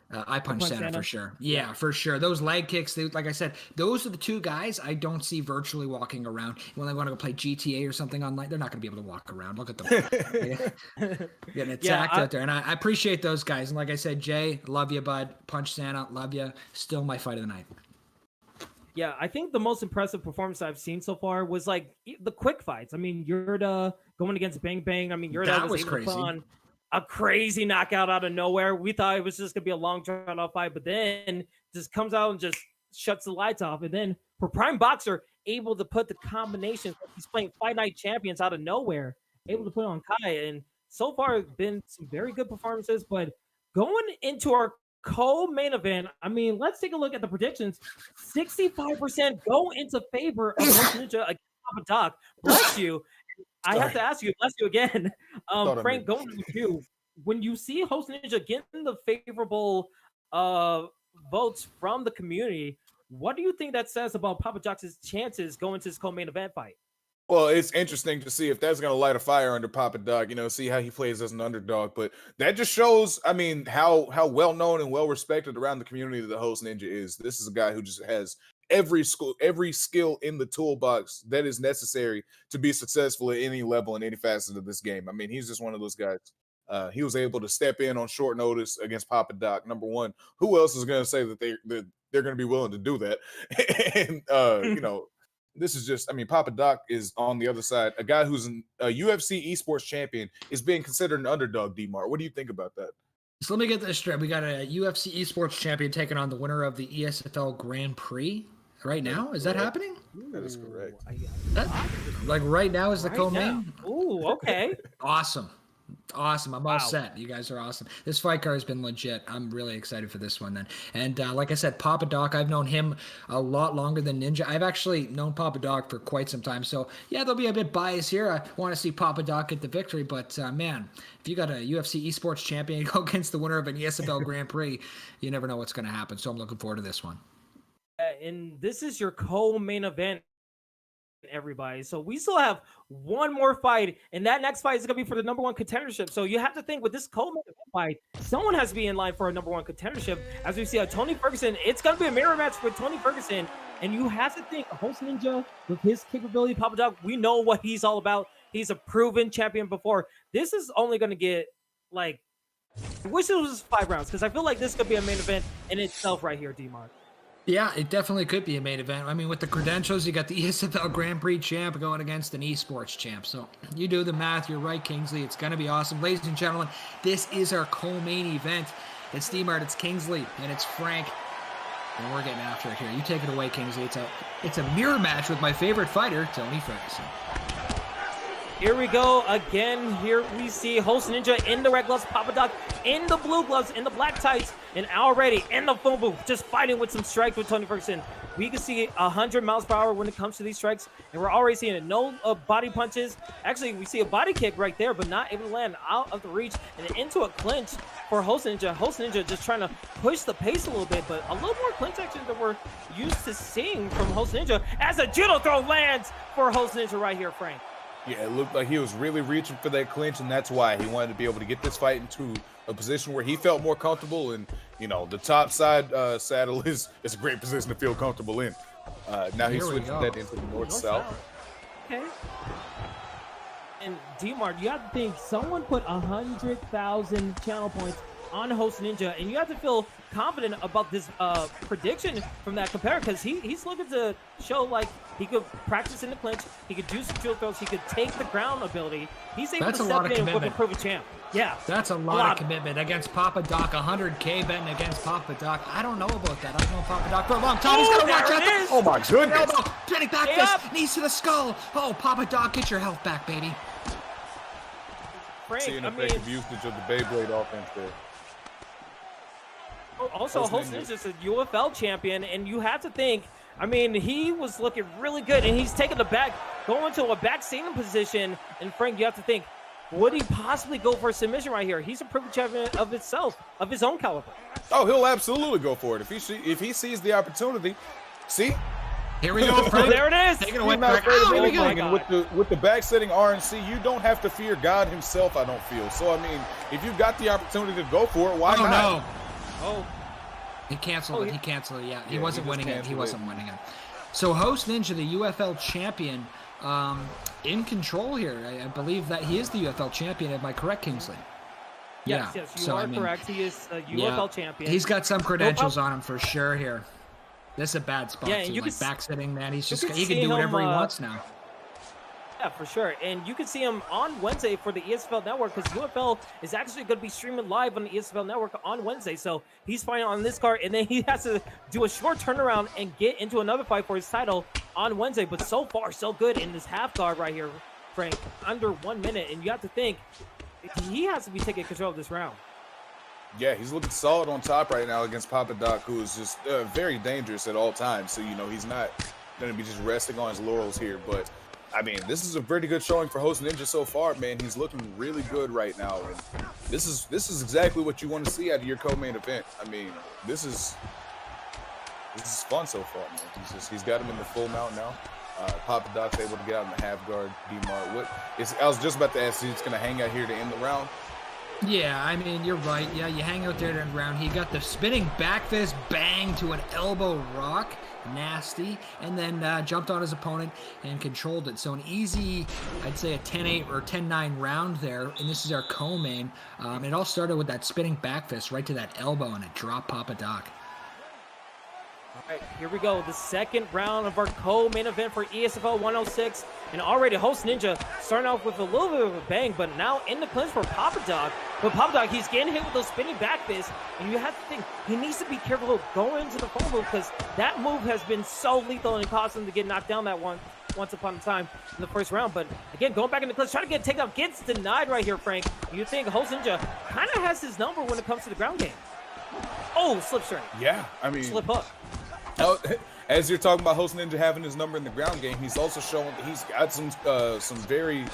I Punch Santa for sure. Yeah, for sure. Those leg kicks, like I said, those are the 2 guys I don't see virtually walking around. When they want to go play GTA or something online, they're not going to be able to walk around. Look at them. Getting attacked out there. And I appreciate those guys. And like I said, Jay, love you, bud. Punch Santa, love you. Still my fight of the night. Yeah, I think the most impressive performance I've seen so far was like the quick fights. I mean, Yurda going against Bang Bang. I mean, Yurda was able to put on a crazy knockout out of nowhere. We thought it was just gonna be a long drawn out fight, but then just comes out and just shuts the lights off. And then for Prime Boxer, able to put the combinations. He's playing Fight Night Champions out of nowhere, able to put on Kai. And so far, been some very good performances. But going into our co-main event, I mean, let's take a look at the predictions. 65% go into favor of Host Ninja against Papa Doc. Bless you. I have to ask you, bless you again. Frank, going with you. When you see Host Ninja getting the favorable votes from the community, what do you think that says about Papa Doc's chances going to his co-main event fight? Well, it's interesting to see if that's going to light a fire under Papa Doc, see how he plays as an underdog. But that just shows, I mean, how well known and well respected around the community that the Host Ninja is. This is a guy who just has every skill in the toolbox that is necessary to be successful at any level in any facet of this game. I mean, he's just one of those guys. He was able to step in on short notice against Papa Doc. Number one, who else is going to say that they're going to be willing to do that? And this is just, I mean, Papa Doc is on the other side. A guy who's a UFC esports champion is being considered an underdog, D-Mar. What do you think about that? So let me get this straight. We got a UFC esports champion taking on the winner of the ESFL Grand Prix right now. Is that happening? That is correct. Like right now is the co-main? Ooh, okay. Awesome. Awesome. I'm all set. You guys are awesome. This fight card has been legit. I'm really excited for this one then. And like I said, Papa Doc, I've known him a lot longer than Ninja. I've actually known Papa Doc for quite some time. So yeah, there'll be a bit bias here. I want to see Papa Doc get the victory, but man, if you got a UFC esports champion go against the winner of an ESFL Grand Prix, you never know what's going to happen. So I'm looking forward to this one. And this is your co-main event, everybody. So we still have one more fight, and that next fight is going to be for the number one contendership. So you have to think with this co-main event fight, someone has to be in line for a number one contendership. As we see Tony Ferguson, it's going to be a mirror match with Tony Ferguson, and you have to think Host Ninja with his capability, Papa Doc, we know what he's all about. He's a proven champion before. This is only going to get like, I wish it was 5 rounds, because I feel like this could be a main event in itself right here, D-Mark. Yeah, it definitely could be a main event. I mean, with the credentials, you got the ESFL Grand Prix champ going against an esports champ. So you do the math. You're right, Kingsley. It's going to be awesome. Ladies and gentlemen, this is our co-main event. It's D-Mart, it's Kingsley, and it's Frank. And we're getting after it here. You take it away, Kingsley. It's a mirror match with my favorite fighter, Tony Ferguson. Here we go again. Here we see Host Ninja in the red gloves, Papa Doc in the blue gloves, in the black tights, and already in the phone booth, just fighting with some strikes with Tony Ferguson. We can see 100 miles per hour when it comes to these strikes, and we're already seeing it. No body punches. Actually, we see a body kick right there, but not able to land out of the reach and into a clinch for Host Ninja. Host Ninja just trying to push the pace a little bit, but a little more clinch action than we're used to seeing from Host Ninja as a judo throw lands for Host Ninja right here, Frank. Yeah, it looked like he was really reaching for that clinch, and that's why he wanted to be able to get this fight into a position where he felt more comfortable. And, the top side saddle is a great position to feel comfortable in. Now he's switching that into the north-south. Okay. And D-Mart, you have to think someone put 100,000 channel points on Host Ninja, and you have to feel confident about this prediction from that compare, because he's looking to show like he could practice in the clinch, he could do some judo throws, he could take the ground ability. He's able to step in with a proven champ. Yeah, that's a lot of commitment against Papa Doc. 100K betting against Papa Doc. I don't know about that. I've known Papa Doc for a long time. He's gonna watch out. Oh my goodness! Elbow, spinning back fist, knees to the skull. Oh, Papa Doc, get your health back, baby. Frank, seeing effective usage of the Beyblade offense there. Also, Host Ninja is a UFL champion, and you have to think, I mean, he was looking really good, and he's taking the back, going to a back standing position. And Frank, you have to think, would he possibly go for a submission right here? He's a proven champion of itself, of his own caliber. Oh, he'll absolutely go for it if he sees the opportunity. See? Here we go, Frank. There it is. Take it away, Frank. And with the back-setting RNC, you don't have to fear God himself, I don't feel. So, I mean, if you've got the opportunity to go for it, why not? No. Oh. He canceled it. He canceled it. Yeah, he wasn't winning it. He wasn't winning it. So Host Ninja, the UFL champion, in control here. I believe that he is the UFL champion. Am I correct, Kingsley? Yes, you are correct. He is a UFL champion. He's got some credentials on him for sure here. This is a bad spot. Yeah, and too. you Like can back sitting, man. He can can see do whatever him, he wants now. Yeah, for sure. And you can see him on Wednesday for the ESFL Network because UFL is actually going to be streaming live on the ESFL Network on Wednesday. So he's fighting on this card, and then he has to do a short turnaround and get into another fight for his title on Wednesday. But so far, so good in this half guard right here, Frank, under 1 minute. And you have to think he has to be taking control of this round. Yeah, he's looking solid on top right now against Papa Doc, who is just very dangerous at all times. So, you know, he's not going to be just resting on his laurels here. But, I mean, this is a pretty good showing for Host Ninja so far, man. He's looking really good right now. And this is exactly what you want to see out of your co-main event. I mean, this is fun so far, man. He's got him in the full mount now. Papa Doc's able to get out in the half guard. D-Mart, I was just about to ask, he's going to hang out here to end the round. Yeah, I mean, you're right. Yeah, you hang out there to end round. He got the spinning back fist bang to an elbow rock. Nasty. And then jumped on his opponent and controlled it. So an easy, I'd say a 10-8 or 10-9 round there. And this is our co-main. It all started with that spinning back fist right to that elbow, and it dropped Papa Doc. All right, here we go. The second round of our co-main event for ESFL 106. And already Host Ninja starting off with a little bit of a bang, but now in the clinch for Papa Doc. But Papa Doc, he's getting hit with those spinning back fists. And you have to think, he needs to be careful going into the phone booth because that move has been so lethal and caused him to get knocked down that once upon a time in the first round. But again, going back in the clinch, trying to get a takedown, gets denied right here, Frank. You think Host Ninja kind of has his number when it comes to the ground game. Oh, slip string. Yeah, I mean, slip hook. Oh, as you're talking about Host Ninja having his number in the ground game, he's also showing that he's got some very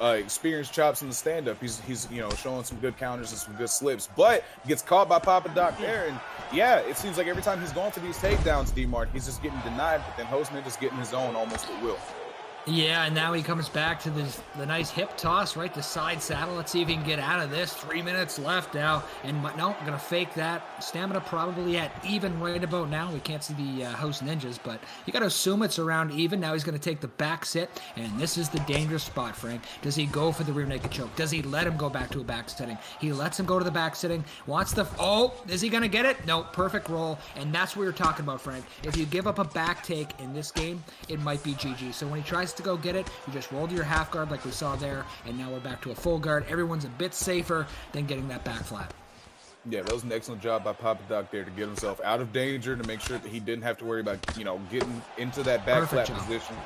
experienced chops in the stand-up. He's you know, showing some good counters and some good slips, but gets caught by Papa Doc there. And yeah, it seems like every time he's going for these takedowns, D-Mart, he's just getting denied, but then Host Ninja's getting his own almost at will. Yeah, and now he comes back to the nice hip toss, right, the side saddle. Let's see if he can get out of this. 3 minutes left now, and no, going to fake that. Stamina probably at even right about now. We can't see the Host Ninjas, but you got to assume it's around even. Now he's going to take the back sit, and this is the dangerous spot, Frank. Does he go for the rear naked choke? Does he let him go back to a back sitting? He lets him go to the back sitting, wants the, oh, is he going to get it? No, perfect roll, and that's what you're talking about, Frank. If you give up a back take in this game, it might be GG. So when he tries to go get it, you just roll to your half guard like we saw there, and now we're back to a full guard. Everyone's a bit safer than getting that back flat. Yeah, that was an excellent job by Papa Doc there to get himself out of danger, to make sure that he didn't have to worry about, you know, getting into that back flat position.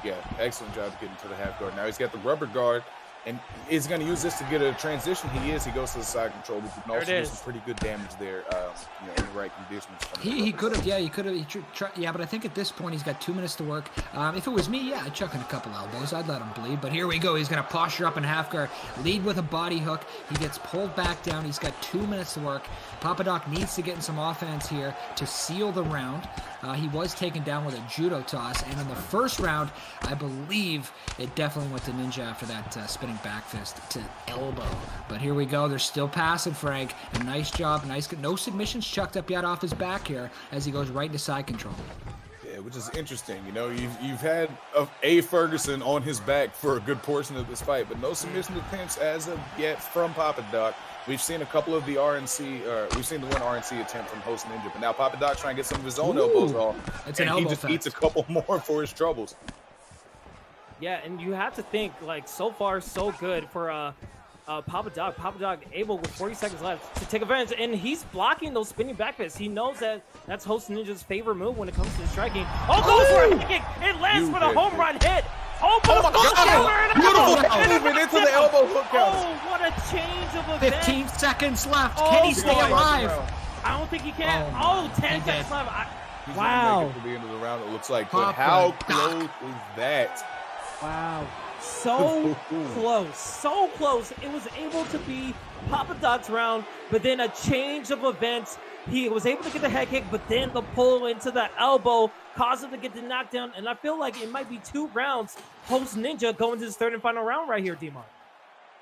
Yeah, excellent job getting to the half guard. Now he's got the rubber guard, and is going to use this to get a transition. He goes to the side control. We can also do some pretty good damage there, you know, in the right conditions. He could have, yeah, but I think at this point he's got 2 minutes to work. If it was me, yeah, I'd chuck in a couple elbows. I'd let him bleed, but here we go. He's going to posture up in half guard, lead with a body hook. He gets pulled back down. He's got 2 minutes to work. Papa Doc needs to get in some offense here to seal the round. He was taken down with a judo toss, and in the first round, I believe it definitely went to Ninja after that spinning back fist to elbow. But here we go. They're still passing, Frank. A nice job. No submissions chucked up yet off his back here as he goes right into side control. Yeah, which is interesting. You know, you've had A. Ferguson on his back for a good portion of this fight, but no submission attempts as of yet from Papa Doc. We've seen a couple of the RNC, we've seen the one RNC attempt from Host Ninja, but now Papa Doc trying to get some of his own elbows off. It's an elbow he just eats a couple more for his troubles. Yeah, and you have to think, like, so far so good for Papa Doc. Papa Doc able with 40 seconds left to take advantage, and he's blocking those spinning back fists. He knows that that's Host Ninja's favorite move when it comes to striking. Oh, goes for a hit kick. It lands for the home run hit. Oh, but Moving into the elbow hook out. Oh, what a change of events. 15 seconds left. Can he stay alive? I don't think he can. Oh, 10 seconds left. He's wow. Gonna make it to the end of the round, it looks like. But how close is that? Wow. So close. So close. It was able to be Papa Doc's round, but then a change of events. He was able to get the head kick, but then the pull into the elbow caused him to get the knockdown. And I feel like it might be 2 rounds Host Ninja going to his third and final round right here, D-Mark.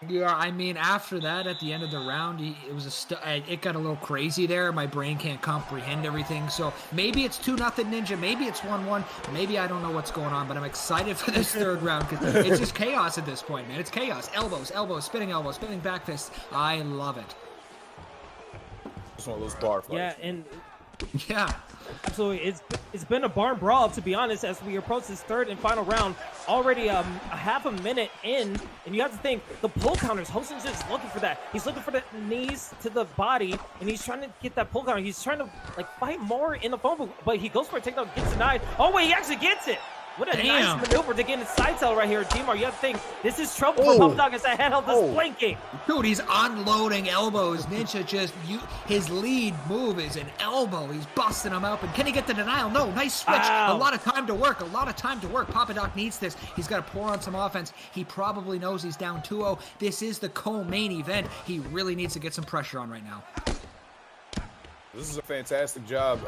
Yeah, I mean, after that, at the end of the round, it got a little crazy there. My brain can't comprehend everything. So maybe it's 2-0 Ninja. Maybe it's 1-1. Maybe I don't know what's going on, but I'm excited for this third round because it's just chaos at this point, man. It's chaos. Elbows, spinning back fists. I love it. It's one of those bar fights. Yeah, and Yeah. Absolutely. It's been a barn brawl, to be honest, as we approach this third and final round. Already a half a minute in, and you have to think the pull counters. Hosen's just looking for that. He's looking for the knees to the body, and he's trying to get that pull counter. He's trying to like fight more in the phone booth, but he goes for a takedown, gets denied. Oh wait, he actually gets it. What a nice maneuver to get in side tail right here, Dimar. You have to think this is trouble for Papa Dog as that head held is blinking. Dude, he's unloading elbows. Ninja his lead move is an elbow. He's busting him up. And can he get the denial? No, nice switch. Wow. A lot of time to work. Papa Doc needs this. He's got to pour on some offense. He probably knows he's down 2-0. This is the co-main event. He really needs to get some pressure on right now. This is a fantastic job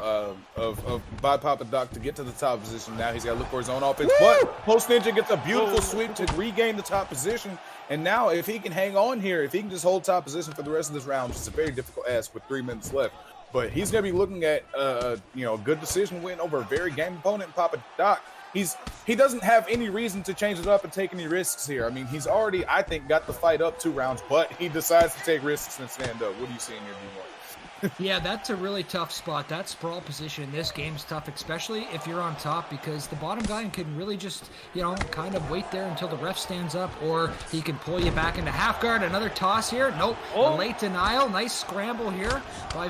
by Papa Doc to get to the top position. Now he's got to look for his own offense. But Post Ninja gets a beautiful sweep to regain the top position. And now if he can hang on here, if he can just hold top position for the rest of this round, which is a very difficult ask with 3 minutes left. But he's going to be looking at a good decision win over a very game opponent, Papa Doc. He doesn't have any reason to change it up and take any risks here. I mean, he's already, I think, got the fight up 2 rounds, but he decides to take risks and stand up. What do you see in your D1? Yeah, that's a really tough spot. That sprawl position in this game's tough, especially if you're on top, because the bottom guy can really just, kind of wait there until the ref stands up, or he can pull you back into half guard. Another toss here. Nope. A late denial. Nice scramble here by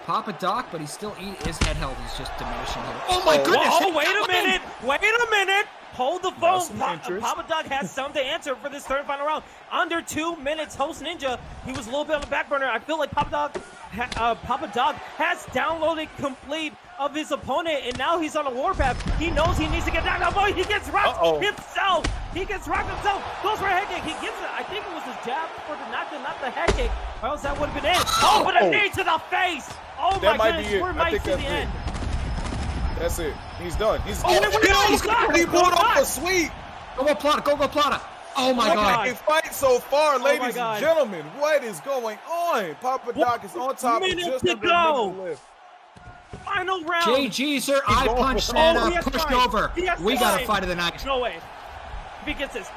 Papa Doc, but his head health is just diminishing here. Oh my goodness! Oh, wait a minute! Wait a minute! Hold the phone. Papa Doc has something to answer for this third and final round. Under 2 minutes, Host Ninja, he was a little bit on the back burner. I feel like Papa Doc has downloaded complete of his opponent, and now he's on a warpath. He knows he needs to get down. Oh boy, he gets rocked himself. He gets rocked himself. Goes for a head kick. He gets it. I think it was his jab for the knockdown, not the head kick. Or else that would have been it. Oh, but a knee to the face. Oh my goodness, we might see the end. That's it. He's done. He pulled off a sweep. Go Plata. Oh my God. A fight so far, ladies and gentlemen. What is going on? Papa Doc is on top of just under a minute left. Final round. JG, sir, I punched Santa, pushed over. We got a fight of the night. No way. If he gets this,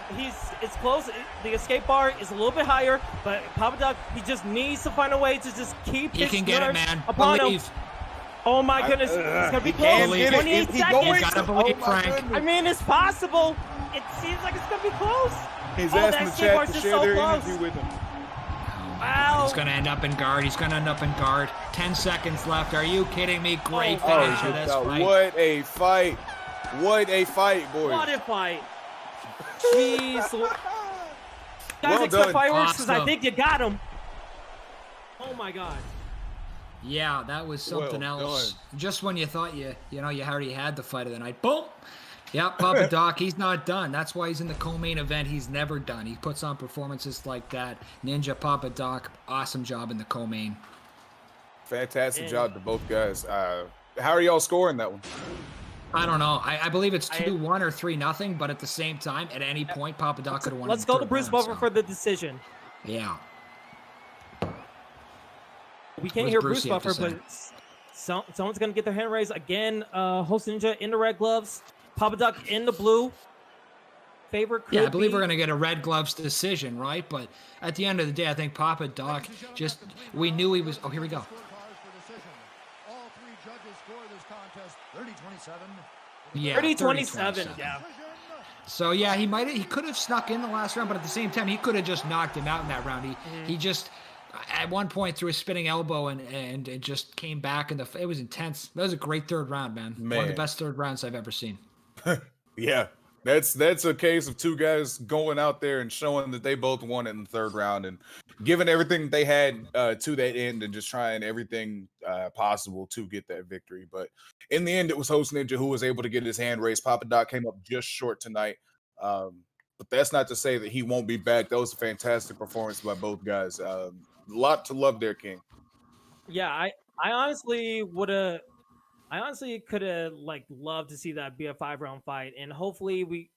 it's close. The escape bar is a little bit higher, but Papa Doc, he just needs to find a way to just keep his nerves upon him. Oh my goodness, it's gonna be close. 28 seconds. Gotta believe, Frank. I mean, it's possible. It seems like it's gonna be close. He's asking the chat to share their energy with him. Wow. He's gonna end up in guard. 10 seconds left. Are you kidding me? Great finish to this fight. What a fight, boys. What a fight. Jeez. Guys, expect fireworks because I think you got him. Oh my God. Yeah, that was something else. Just when you thought you already had the fight of the night, boom. Yeah, Papa Doc, he's not done. That's why he's in the co-main event. He's never done. He puts on performances like that. Ninja, Papa Doc, awesome job in the co-main. Fantastic job to both guys. How are y'all scoring that one? I don't know. I believe it's 2-1 or 3-0, but at the same time, at any point, Papa Doc could have won. Let's go to Bruce Buffer for the decision. Yeah. We can't hear Bruce Buffer, but someone's going to get their hand raised. Again, Host Ninja in the red gloves. Papa Doc in the blue. Favorite could I believe we're going to get a red gloves decision, right? But at the end of the day, I think Papa Doc we knew he was. Oh, here we go. All 3 judges score this contest 30-27. Yeah, 30-27. Yeah. So yeah, he could have snuck in the last round, but at the same time, he could have just knocked him out in that round. He just at one point threw a spinning elbow and it just came back, and it was intense. That was a great third round, man. One of the best third rounds I've ever seen. Yeah, that's a case of 2 guys going out there and showing that they both won it in the third round and giving everything they had to that end and just trying everything possible to get that victory. But in the end, it was Host Ninja who was able to get his hand raised. Papa Doc came up just short tonight. But that's not to say that he won't be back. That was a fantastic performance by both guys. A lot to love there, King. Yeah, I honestly could have loved to see that be a 5-round fight, and hopefully we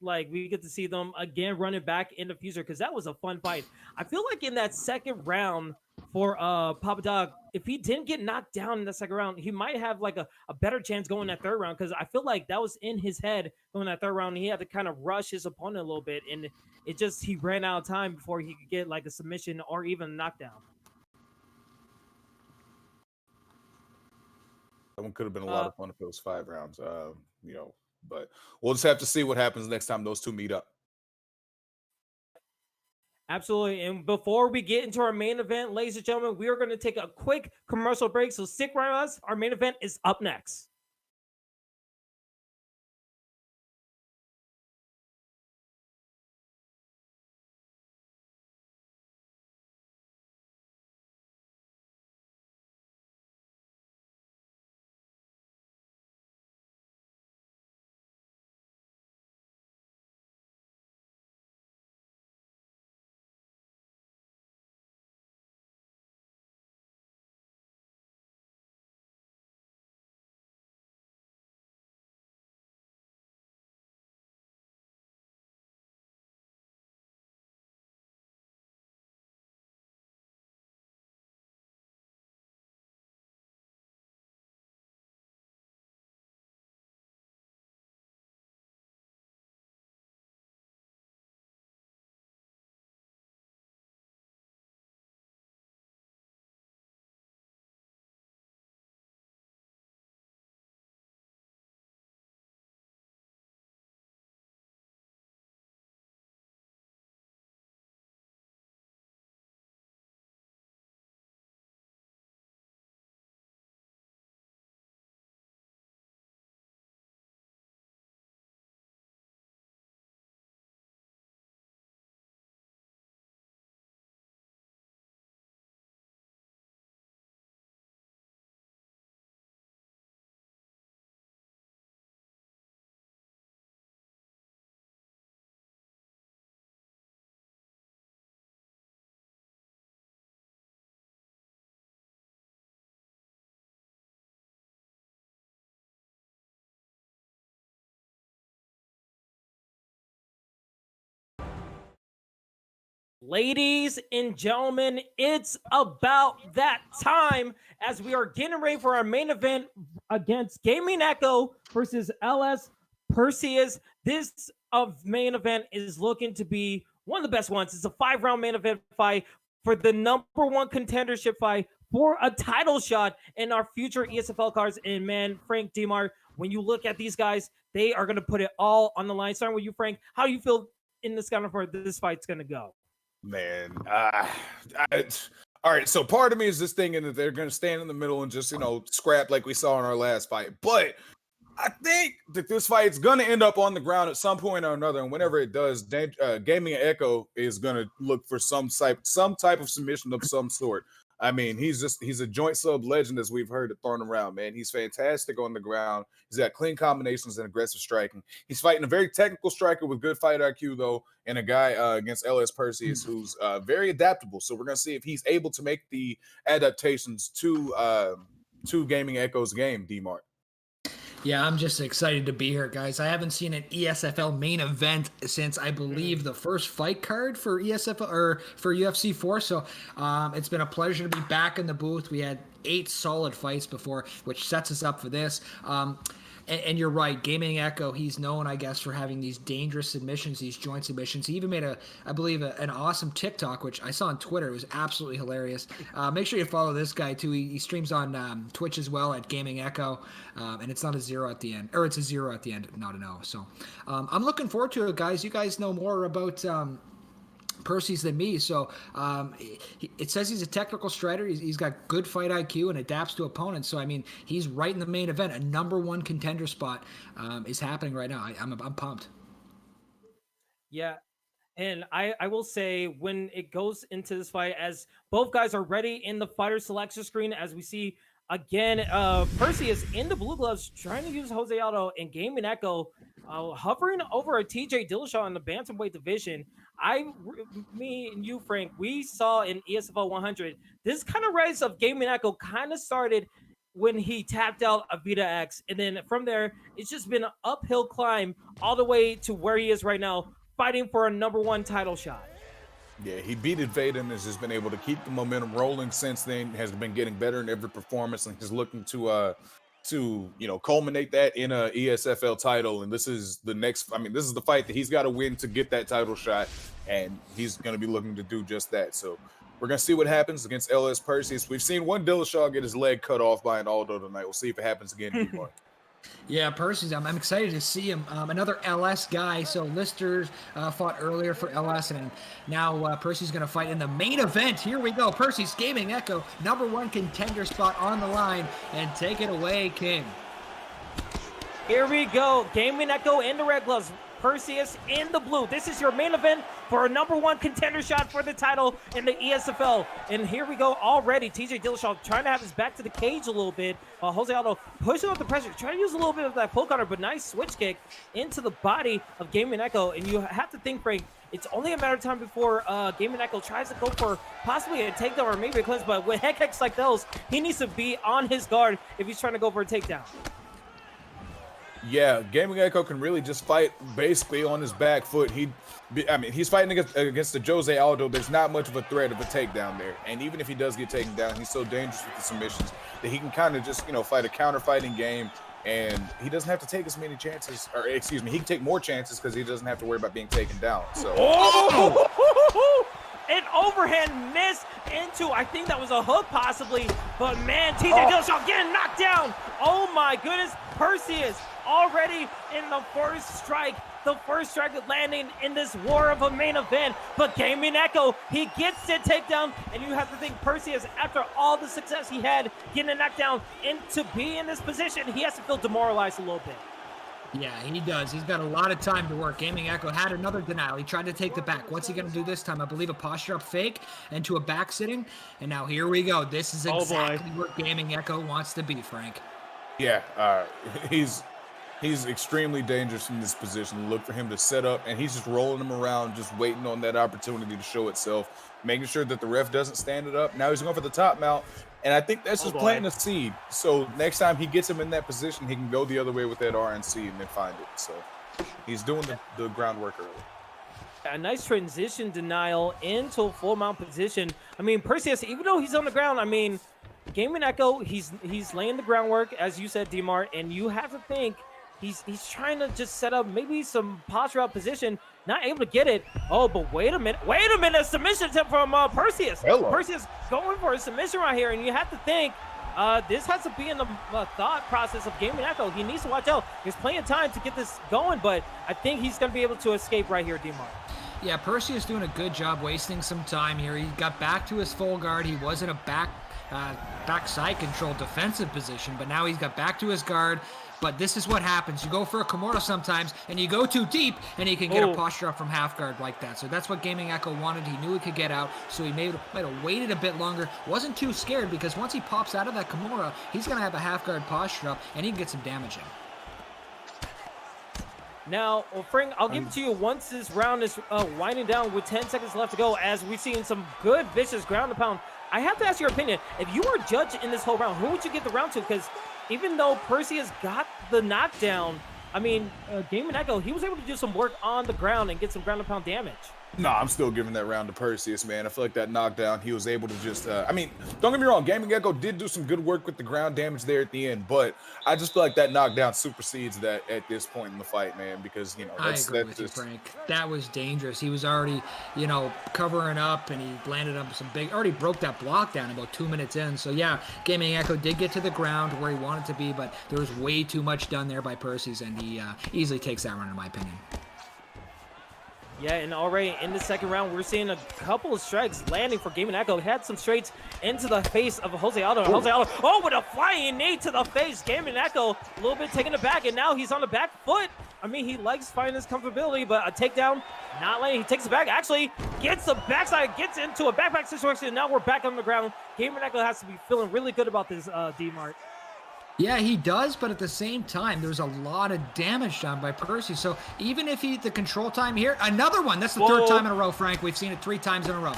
get to see them again running back in the future because that was a fun fight. I feel like in that second round for Papa Doc, if he didn't get knocked down in the second round, he might have like a better chance going that third round because I feel like that was in his head going that third round. And he had to kind of rush his opponent a little bit, and he ran out of time before he could get like a submission or even a knockdown. That one could have been a lot Uh, of fun if it was 5 rounds. You know, but we'll just have to see what happens next time those two meet up. Absolutely. And before we get into our main event, ladies and gentlemen, we are going to take a quick commercial break. So stick around with us. Our main event is up next. Ladies and gentlemen, it's about that time as we are getting ready for our main event against Gaming Echo versus LS Perseus. This main event is looking to be one of the best ones. It's a 5-round main event fight for the #1 contendership fight for a title shot in our future ESFL cards. And man, Frank Demar, when you look at these guys, they are going to put it all on the line. Starting with you, Frank, how do you feel in this kind of where this fight's going to go? Man, all right. So part of me is this thinking that they're going to stand in the middle and just, scrap like we saw in our last fight. But I think that this fight's going to end up on the ground at some point or another. And whenever it does, Gaming Echo is going to look for some type of submission of some sort. I mean, he's a joint sub legend, as we've heard it thrown around, man. He's fantastic on the ground. He's got clean combinations and aggressive striking. He's fighting a very technical striker with good fight IQ, though, and a guy against LS Perseus who's very adaptable. So we're going to see if he's able to make the adaptations to Gaming Echo's game, D-Mart. Yeah, I'm just excited to be here, guys. I haven't seen an ESFL main event since I believe the first fight card for ESFL or for UFC 4. So it's been a pleasure to be back in the booth. We had 8 solid fights before, which sets us up for this. And you're right, Gaming Echo, he's known, I guess, for having these dangerous submissions, these joint submissions. He even made, I believe, an awesome TikTok, which I saw on Twitter. It was absolutely hilarious. Make sure you follow this guy, too. He streams on Twitch as well at Gaming Echo, and it's not a 0 at the end. Or it's a 0 at the end, not an O. So I'm looking forward to it, guys. You guys know more about Percy's than me, so it says he's a technical striker. He's got good fight IQ and adapts to opponents. So I mean, he's right in the main event. A #1 contender spot is happening right now. I'm pumped. Yeah, and I will say when it goes into this fight, as both guys are ready in the fighter selection screen, as we see again, Percy is in the blue gloves trying to use Jose Aldo, and Gaming Echo hovering over a TJ Dillashaw in the bantamweight division. Me and you, Frank, we saw in ESFL 100 this kind of rise of Gaming Echo kind of started when he tapped out Avita X, and then from there it's just been an uphill climb all the way to where he is right now, fighting for a #1 title shot. Yeah, he beat Vaden and has just been able to keep the momentum rolling since then, has been getting better in every performance, and he's looking to culminate that in a ESFL title. And this is the next, this is the fight that he's got to win to get that title shot, and he's going to be looking to do just that. So We're going to see what happens against LS Perseus. We've seen one Dillashaw get his leg cut off by an Aldo tonight. We'll see if it happens again anymore. Yeah, Perseu, I'm excited to see him. Another LS guy. So Lister fought earlier for LS, and now Perseu's going to fight in the main event. Here we go. Perseu's Gaming Echo, #1 contender spot on the line, and take it away, King. Here we go. Gaming Echo in the red gloves. Perseus in the blue. This is your main event for a #1 contender shot for the title in the ESFL. And here we go already. TJ Dillashaw trying to have his back to the cage a little bit. Jose Aldo pushing up the pressure, trying to use a little bit of that pull counter, but nice switch kick into the body of Gaming Echo. And you have to think, Frank, it's only a matter of time before Gaming Echo tries to go for possibly a takedown or maybe a cleanse. But with head kicks like those, he needs to be on his guard if he's trying to go for a takedown. Yeah, Gaming Echo can really just fight basically on his back foot. He's fighting against the Jose Aldo. There's not much of a threat of a takedown there. And even if he does get taken down, he's so dangerous with the submissions that he can kind of just, fight a counter-fighting game. And he doesn't have to take as many chances, or excuse me, he can take more chances because he doesn't have to worry about being taken down. So, An overhand miss into, I think that was a hook possibly, but man, TJ Dillashaw getting knocked down. Oh my goodness, Perseus already in the first strike landing in this war of a main event. But Gaming Echo, he gets the takedown, and you have to think Perseus, after all the success he had getting a knockdown, and to be in this position, he has to feel demoralized a little bit. Yeah, he does. He's got a lot of time to work. Gaming Echo had another denial. He tried to take the back. What's he going to do this time? I believe a posture up fake into a back sitting. And now here we go. This is exactly where Gaming Echo wants to be, Frank. Yeah, he's extremely dangerous in this position. Look for him to set up, and he's just rolling him around, just waiting on that opportunity to show itself, making sure that the ref doesn't stand it up. Now he's going for the top mount, and I think that's just planting a seed. So next time he gets him in that position, he can go the other way with that RNC and then find it. So he's doing the groundwork early. A nice transition denial into a full mount position. I mean, Perseus, even though he's on the ground, I mean, Gaming Echo, he's laying the groundwork, as you said, D-Mart, and you have to think he's trying to just set up maybe some posture out position, not able to get it. Oh, but wait a minute, submission attempt from Perseus. Hello. Perseus going for a submission right here, and you have to think this has to be in the thought process of Gaming Echo. He needs to watch out. There's plenty of time to get this going, but I think he's going to be able to escape right here, D-Mart. Yeah, Perseus doing a good job wasting some time here. He got back to his full guard. He was in a backside control defensive position, but now he's got back to his guard. But this is what happens. You go for a Kimura sometimes, and you go too deep, and he can get a posture up from half guard like that. So that's what Gaming Echo wanted. He knew he could get out, so he might have waited a bit longer. Wasn't too scared, because once he pops out of that Kimura, he's going to have a half guard posture up, and he can get some damage in. Now, Frank, I'll give it to you once this round is winding down with 10 seconds left to go, as we've seen some good, vicious ground and pound. I have to ask your opinion. If you were a judge in this whole round, who would you give the round to? Because even though Perseus got the knockdown, I mean, Gaming Echo, he was able to do some work on the ground and get some ground and pound damage. No, I'm still giving that round to Perseus, man. I feel like that knockdown, he was able to just, I mean, don't get me wrong, Gaming Echo did do some good work with the ground damage there at the end, but I just feel like that knockdown supersedes that at this point in the fight, man, because, that's, I agree with you, Frank. That was dangerous. He was already, covering up, and he landed up some already broke that block down about 2 minutes in. So, yeah, Gaming Echo did get to the ground where he wanted to be, but there was way too much done there by Perseus, and he easily takes that round, in my opinion. Yeah, and already in the second round, we're seeing a couple of strikes landing for Gaming Echo. He had some straights into the face of Jose Aldo. Jose Aldo, with a flying knee to the face. Gaming Echo a little bit taken aback, and now he's on the back foot. I mean, he likes finding his comfortability, but a takedown, not letting. He takes it back, actually gets the backside, gets into a backpack situation, and now we're back on the ground. Gaming Echo has to be feeling really good about this, D-Mart. Yeah, he does, but at the same time, there's a lot of damage done by Perseus. So even if the control time here, another one. That's the third time in a row, Frank. We've seen it 3 times in a row.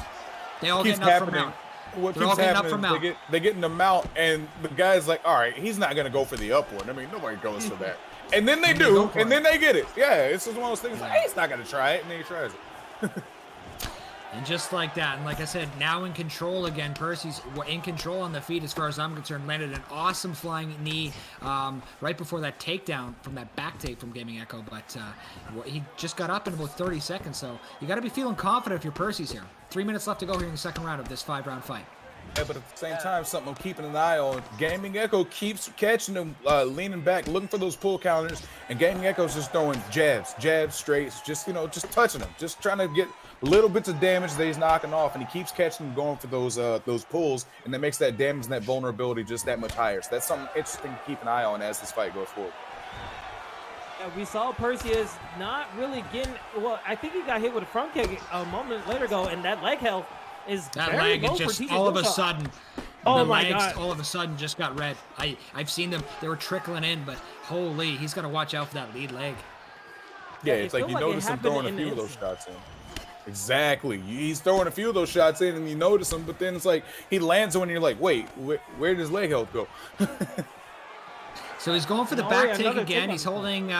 They all getting up from mount. What keeps happening, they get in the mount, and the guy's like, all right, he's not going to go for the up one. I mean, nobody goes for that. And then they do, and then they get it. Yeah, it's just one of those things like, hey, he's not going to try it, and then he tries it. And just like that, and like I said, now in control again. Perseu's in control on the feet as far as I'm concerned. Landed an awesome flying knee right before that takedown from that back take from Gaming Echo. But he just got up in about 30 seconds, so you got to be feeling confident if you're Perseu's here. 3 minutes left to go here in the second round of this 5-round fight. Yeah, but at the same time, something I'm keeping an eye on. Gaming Echo keeps catching him, leaning back, looking for those pull counters, and Gaming Echo's just throwing jabs, straights, just just touching him, just trying to get little bits of damage that he's knocking off, and he keeps catching him going for those pulls, and that makes that damage and that vulnerability just that much higher. So that's something interesting to keep an eye on as this fight goes forward. Yeah, we saw Perseu not really getting. Well, I think he got hit with a front kick a moment later ago, and that leg health is that very leg low is just for TJ all of a Dillashaw. sudden. Oh the my legs God. all of a sudden just got red. I've seen them. They were trickling in, but holy, he's got to watch out for that lead leg. Yeah, it it's like felt you like it notice him happened throwing a in few an of those instant. shots in. Exactly. He's throwing a few of those shots in, and you notice them, but then it's like he lands one, and you're like, wait, where did his leg health go? So he's going for the No, back yeah, take another again. takedown. He's holding.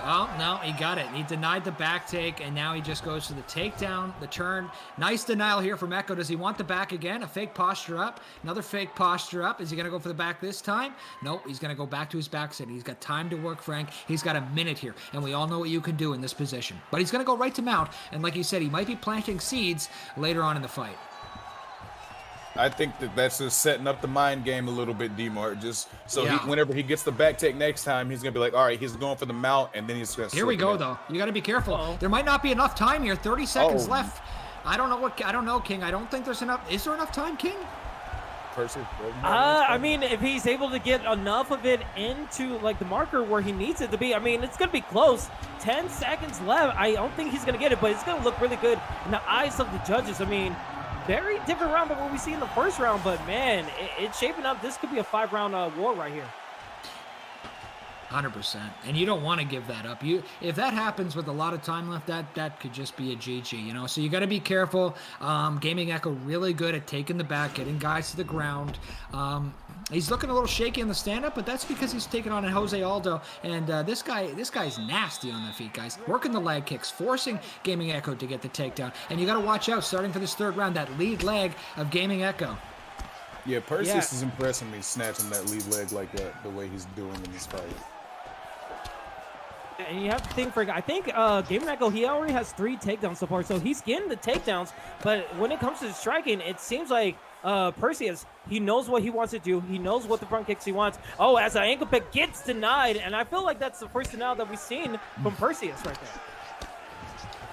Oh, no, he got it. He denied the back take, and now he just goes to the takedown, the turn. Nice denial here from Echo. Does he want the back again? A fake posture up. Another fake posture up. Is he going to go for the back this time? Nope, he's going to go back to his back sit. He's got time to work, Frank. He's got a minute here, and we all know what you can do in this position. But he's going to go right to mount, and like you said, he might be planting seeds later on in the fight. I think that's just setting up the mind game a little bit, D-Mart. Just so Yeah. whenever he gets the back take next time, he's gonna be like, all right, he's going for the mount, and then he's gonna. Here we slip go, it. though. You got to be careful. Uh-oh. There might not be enough time here. 30 seconds Uh-oh. left. I don't know, King. I don't think there's enough. Is there enough time, King? Perseu. I mean, if he's able to get enough of it into like the marker where he needs it to be, I mean, it's gonna be close. 10 seconds left. I don't think he's gonna get it, but it's gonna look really good in the eyes of the judges. I mean, very different round than what we see in the first round, but man, it's shaping up. This could be a 5-round war right here. 100%. And you don't want to give that up. If that happens with a lot of time left, that could just be a GG, So you got to be careful. Gaming Echo really good at taking the back, getting guys to the ground. He's looking a little shaky in the stand-up, but that's because he's taking on a Jose Aldo. And this guy's nasty on the feet, guys. Working the leg kicks, forcing Gaming Echo to get the takedown. And you got to watch out, starting for this third round, that lead leg of Gaming Echo. Yeah, Perseu Yeah. is impressing me, snatching that lead leg like that, the way he's doing in this fight. And you have to think I think Gaming Echo, he already has 3 takedowns so far, so he's getting the takedowns. But when it comes to striking, it seems like Perseu, he knows what he wants to do. He knows what the front kicks he wants. Oh, as an ankle pick gets denied, and I feel like that's the first denial that we've seen from Perseu right there.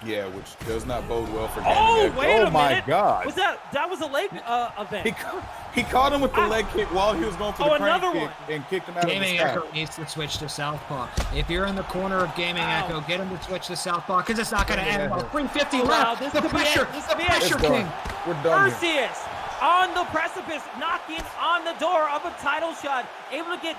Yeah, which does not bode well for Oh, Gaming Echo. wait a minute. My God. Was that was a leg event? He caught him with the leg kick while he was going for the crank another kick one. and kicked him out Gaming of the Echo needs to switch to southpaw. If you're in the corner of Gaming Wow. Echo, get him to switch to southpaw because it's not going to end. Yeah. About 3:50 Oh, wow, left. this The could be it. pressure, This the could be it. pressure, It's done. King. We're done here. Perseus on the precipice, knocking on the door of a title shot, able to get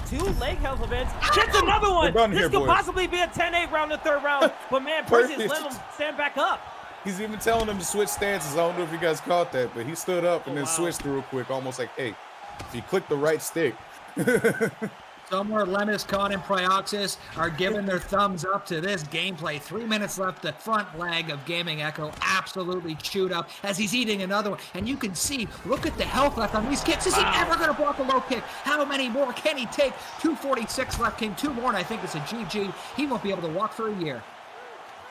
2 leg health events. Gets another one. We're done This here, could boys. possibly be a 10-8 round in the third round, but man, Perseus Perseus. let him stand back up. He's even telling him to switch stances. I don't know if you guys caught that, but he stood up and then wow. switched real quick, almost like, hey, if you click the right stick. Somewhere Lemis, Khan, and Prioxis are giving their thumbs up to this gameplay. 3 minutes left. The front leg of Gaming Echo absolutely chewed up as he's eating another one. And you can see, look at the health left on these kicks. Is he ever going to block a low kick? How many more can he take? 246 left, King. 2 more, and I think it's a GG. He won't be able to walk for a year.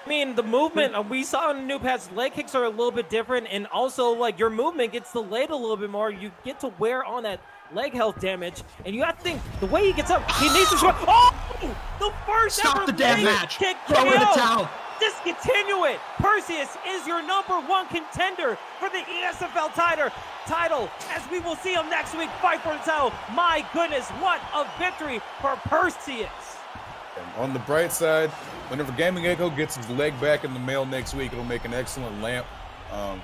I mean, the movement we saw in the new pads, leg kicks are a little bit different, and also like your movement gets delayed a little bit more. You get to wear on that leg health damage, and you have to think the way he gets up, he needs to score. Oh, the first Stop ever the damn leg match. kick Throw in the KO. towel. Discontinue it. Perseus is your #1 contender for the ESFL title, as we will see him next week fight for the title. My goodness, what a victory for Perseus. And on the bright side, whenever Gaming Echo gets his leg back in the mail next week, it'll make an excellent lamp.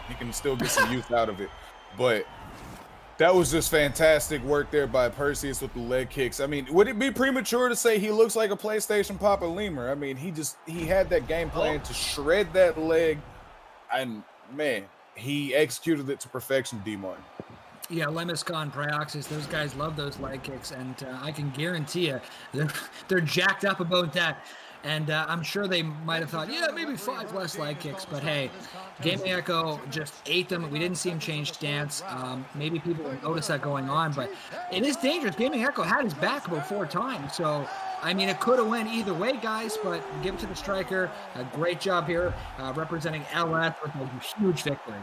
He can still get some use out of it. But that was just fantastic work there by Perseus with the leg kicks. I mean, would it be premature to say he looks like a PlayStation Papa Lemur? I mean, he had that game plan to shred that leg, and man, he executed it to perfection, D-Martin. Yeah, Lemis, Khan, Prioxis, those guys love those leg kicks, and I can guarantee you they're jacked up about that. And I'm sure they might have thought, yeah, maybe 5 less leg kicks. But hey, Gaming Echo just ate them. We didn't see him change stance. Maybe people will notice that going on, but it is dangerous. Gaming Echo had his back about 4 times. So, I mean, it could have went either way, guys, but give it to the striker. A great job here representing LS with a huge victory.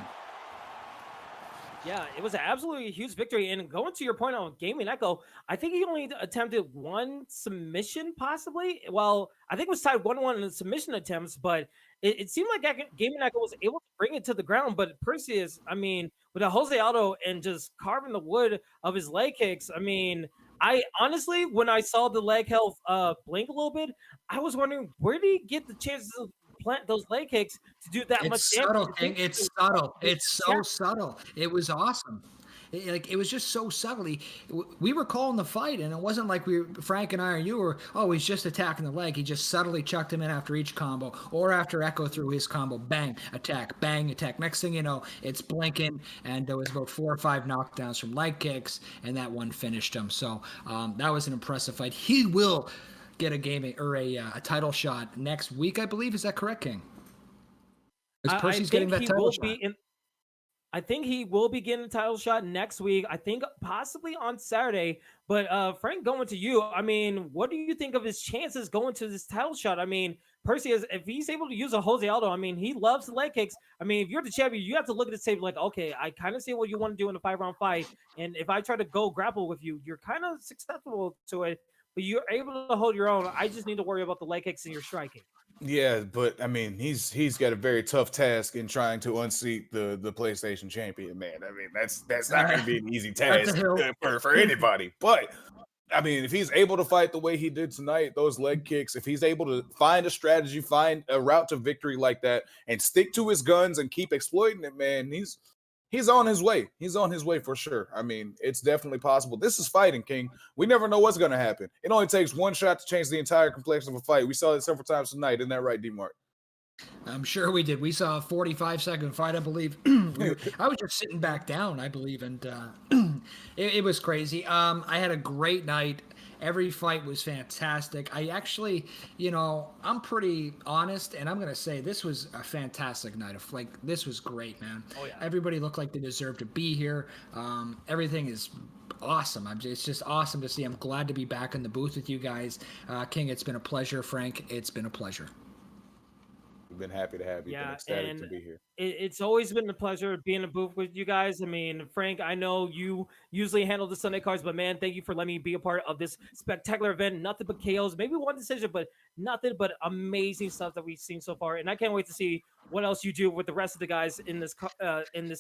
Yeah, it was absolutely a huge victory. And going to your point on Gaming Echo, I think he only attempted 1 submission, possibly. Well, I think it was tied 1-1 in the submission attempts, but it seemed like Gaming Echo was able to bring it to the ground. But Perseus, I mean, with a Jose Aldo and just carving the wood of his leg kicks, I mean, I honestly, when I saw the leg health blink a little bit, I was wondering where did he get the chances of plant those leg kicks to do that much It's damage? subtle, King. It's subtle. It's so subtle. It was awesome. It was just so subtly. We were calling the fight, and it wasn't like Frank and I or you were, oh, he's just attacking the leg. He just subtly chucked him in after each combo or after Echo threw his combo. Bang, attack, bang, attack. Next thing you know, it's blinking, and there was about 4 or 5 knockdowns from leg kicks, and that one finished him. So that was an impressive fight. He will get a gaming or a title shot next week, I believe. Is that correct, King? Percy's getting that title shot. I think he will be getting a title shot next week. I think possibly on Saturday. But Frank, going to you. I mean, what do you think of his chances going to this title shot? I mean, Percy, if he's able to use a Jose Aldo, I mean, he loves the leg kicks. I mean, if you're the champion, you have to look at the tape like, okay, I kind of see what you want to do in a 5-round fight. And if I try to go grapple with you, you're kind of susceptible to it. But you're able to hold your own. I just need to worry about the leg kicks and your striking. Yeah, but I mean, he's got a very tough task in trying to unseat the PlayStation champion, man. I mean, that's not going to be an easy task for anybody. But I mean, if he's able to fight the way he did tonight, those leg kicks, if he's able to find a strategy, find a route to victory like that, and stick to his guns and keep exploiting it, man, he's on his way. He's on his way for sure. I mean, it's definitely possible. This is fighting, King. We never know what's going to happen. It only takes one shot to change the entire complexion of a fight. We saw that several times tonight. Isn't that right, D-Mark? I'm sure we did. We saw a 45-second fight, I believe. I was just sitting back down, I believe, and it was crazy. I had a great night. Every fight was fantastic. I actually, I'm pretty honest, and I'm going to say this was a fantastic night. This was great, man. Oh, yeah. Everybody looked like they deserved to be here. Everything is awesome. It's just awesome to see. I'm glad to be back in the booth with you guys. King, it's been a pleasure. Frank, it's been a pleasure. We've been happy to have you. Yeah, Been ecstatic and to be here. it's always been a pleasure being in a booth with you guys. I mean, Frank, I know you usually handle the Sunday cards, but man, thank you for letting me be a part of this spectacular event. Nothing but KOs, maybe one decision, but nothing but amazing stuff that we've seen so far. And I can't wait to see what else you do with the rest of the guys in this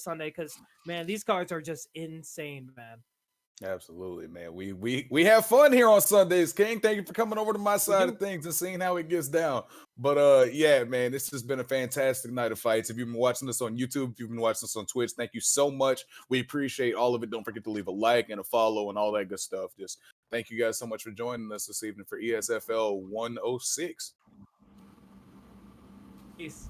Sunday, because man, these cards are just insane, man. Absolutely, man. We have fun here on Sundays, King. Thank you for coming over to my side of things and seeing how it gets down. But yeah, man, this has been a fantastic night of fights. If you've been watching this on YouTube, if you've been watching this on Twitch, thank you so much. We appreciate all of it. Don't forget to leave a like and a follow and all that good stuff. Just thank you guys so much for joining us this evening for ESFL 106. Peace.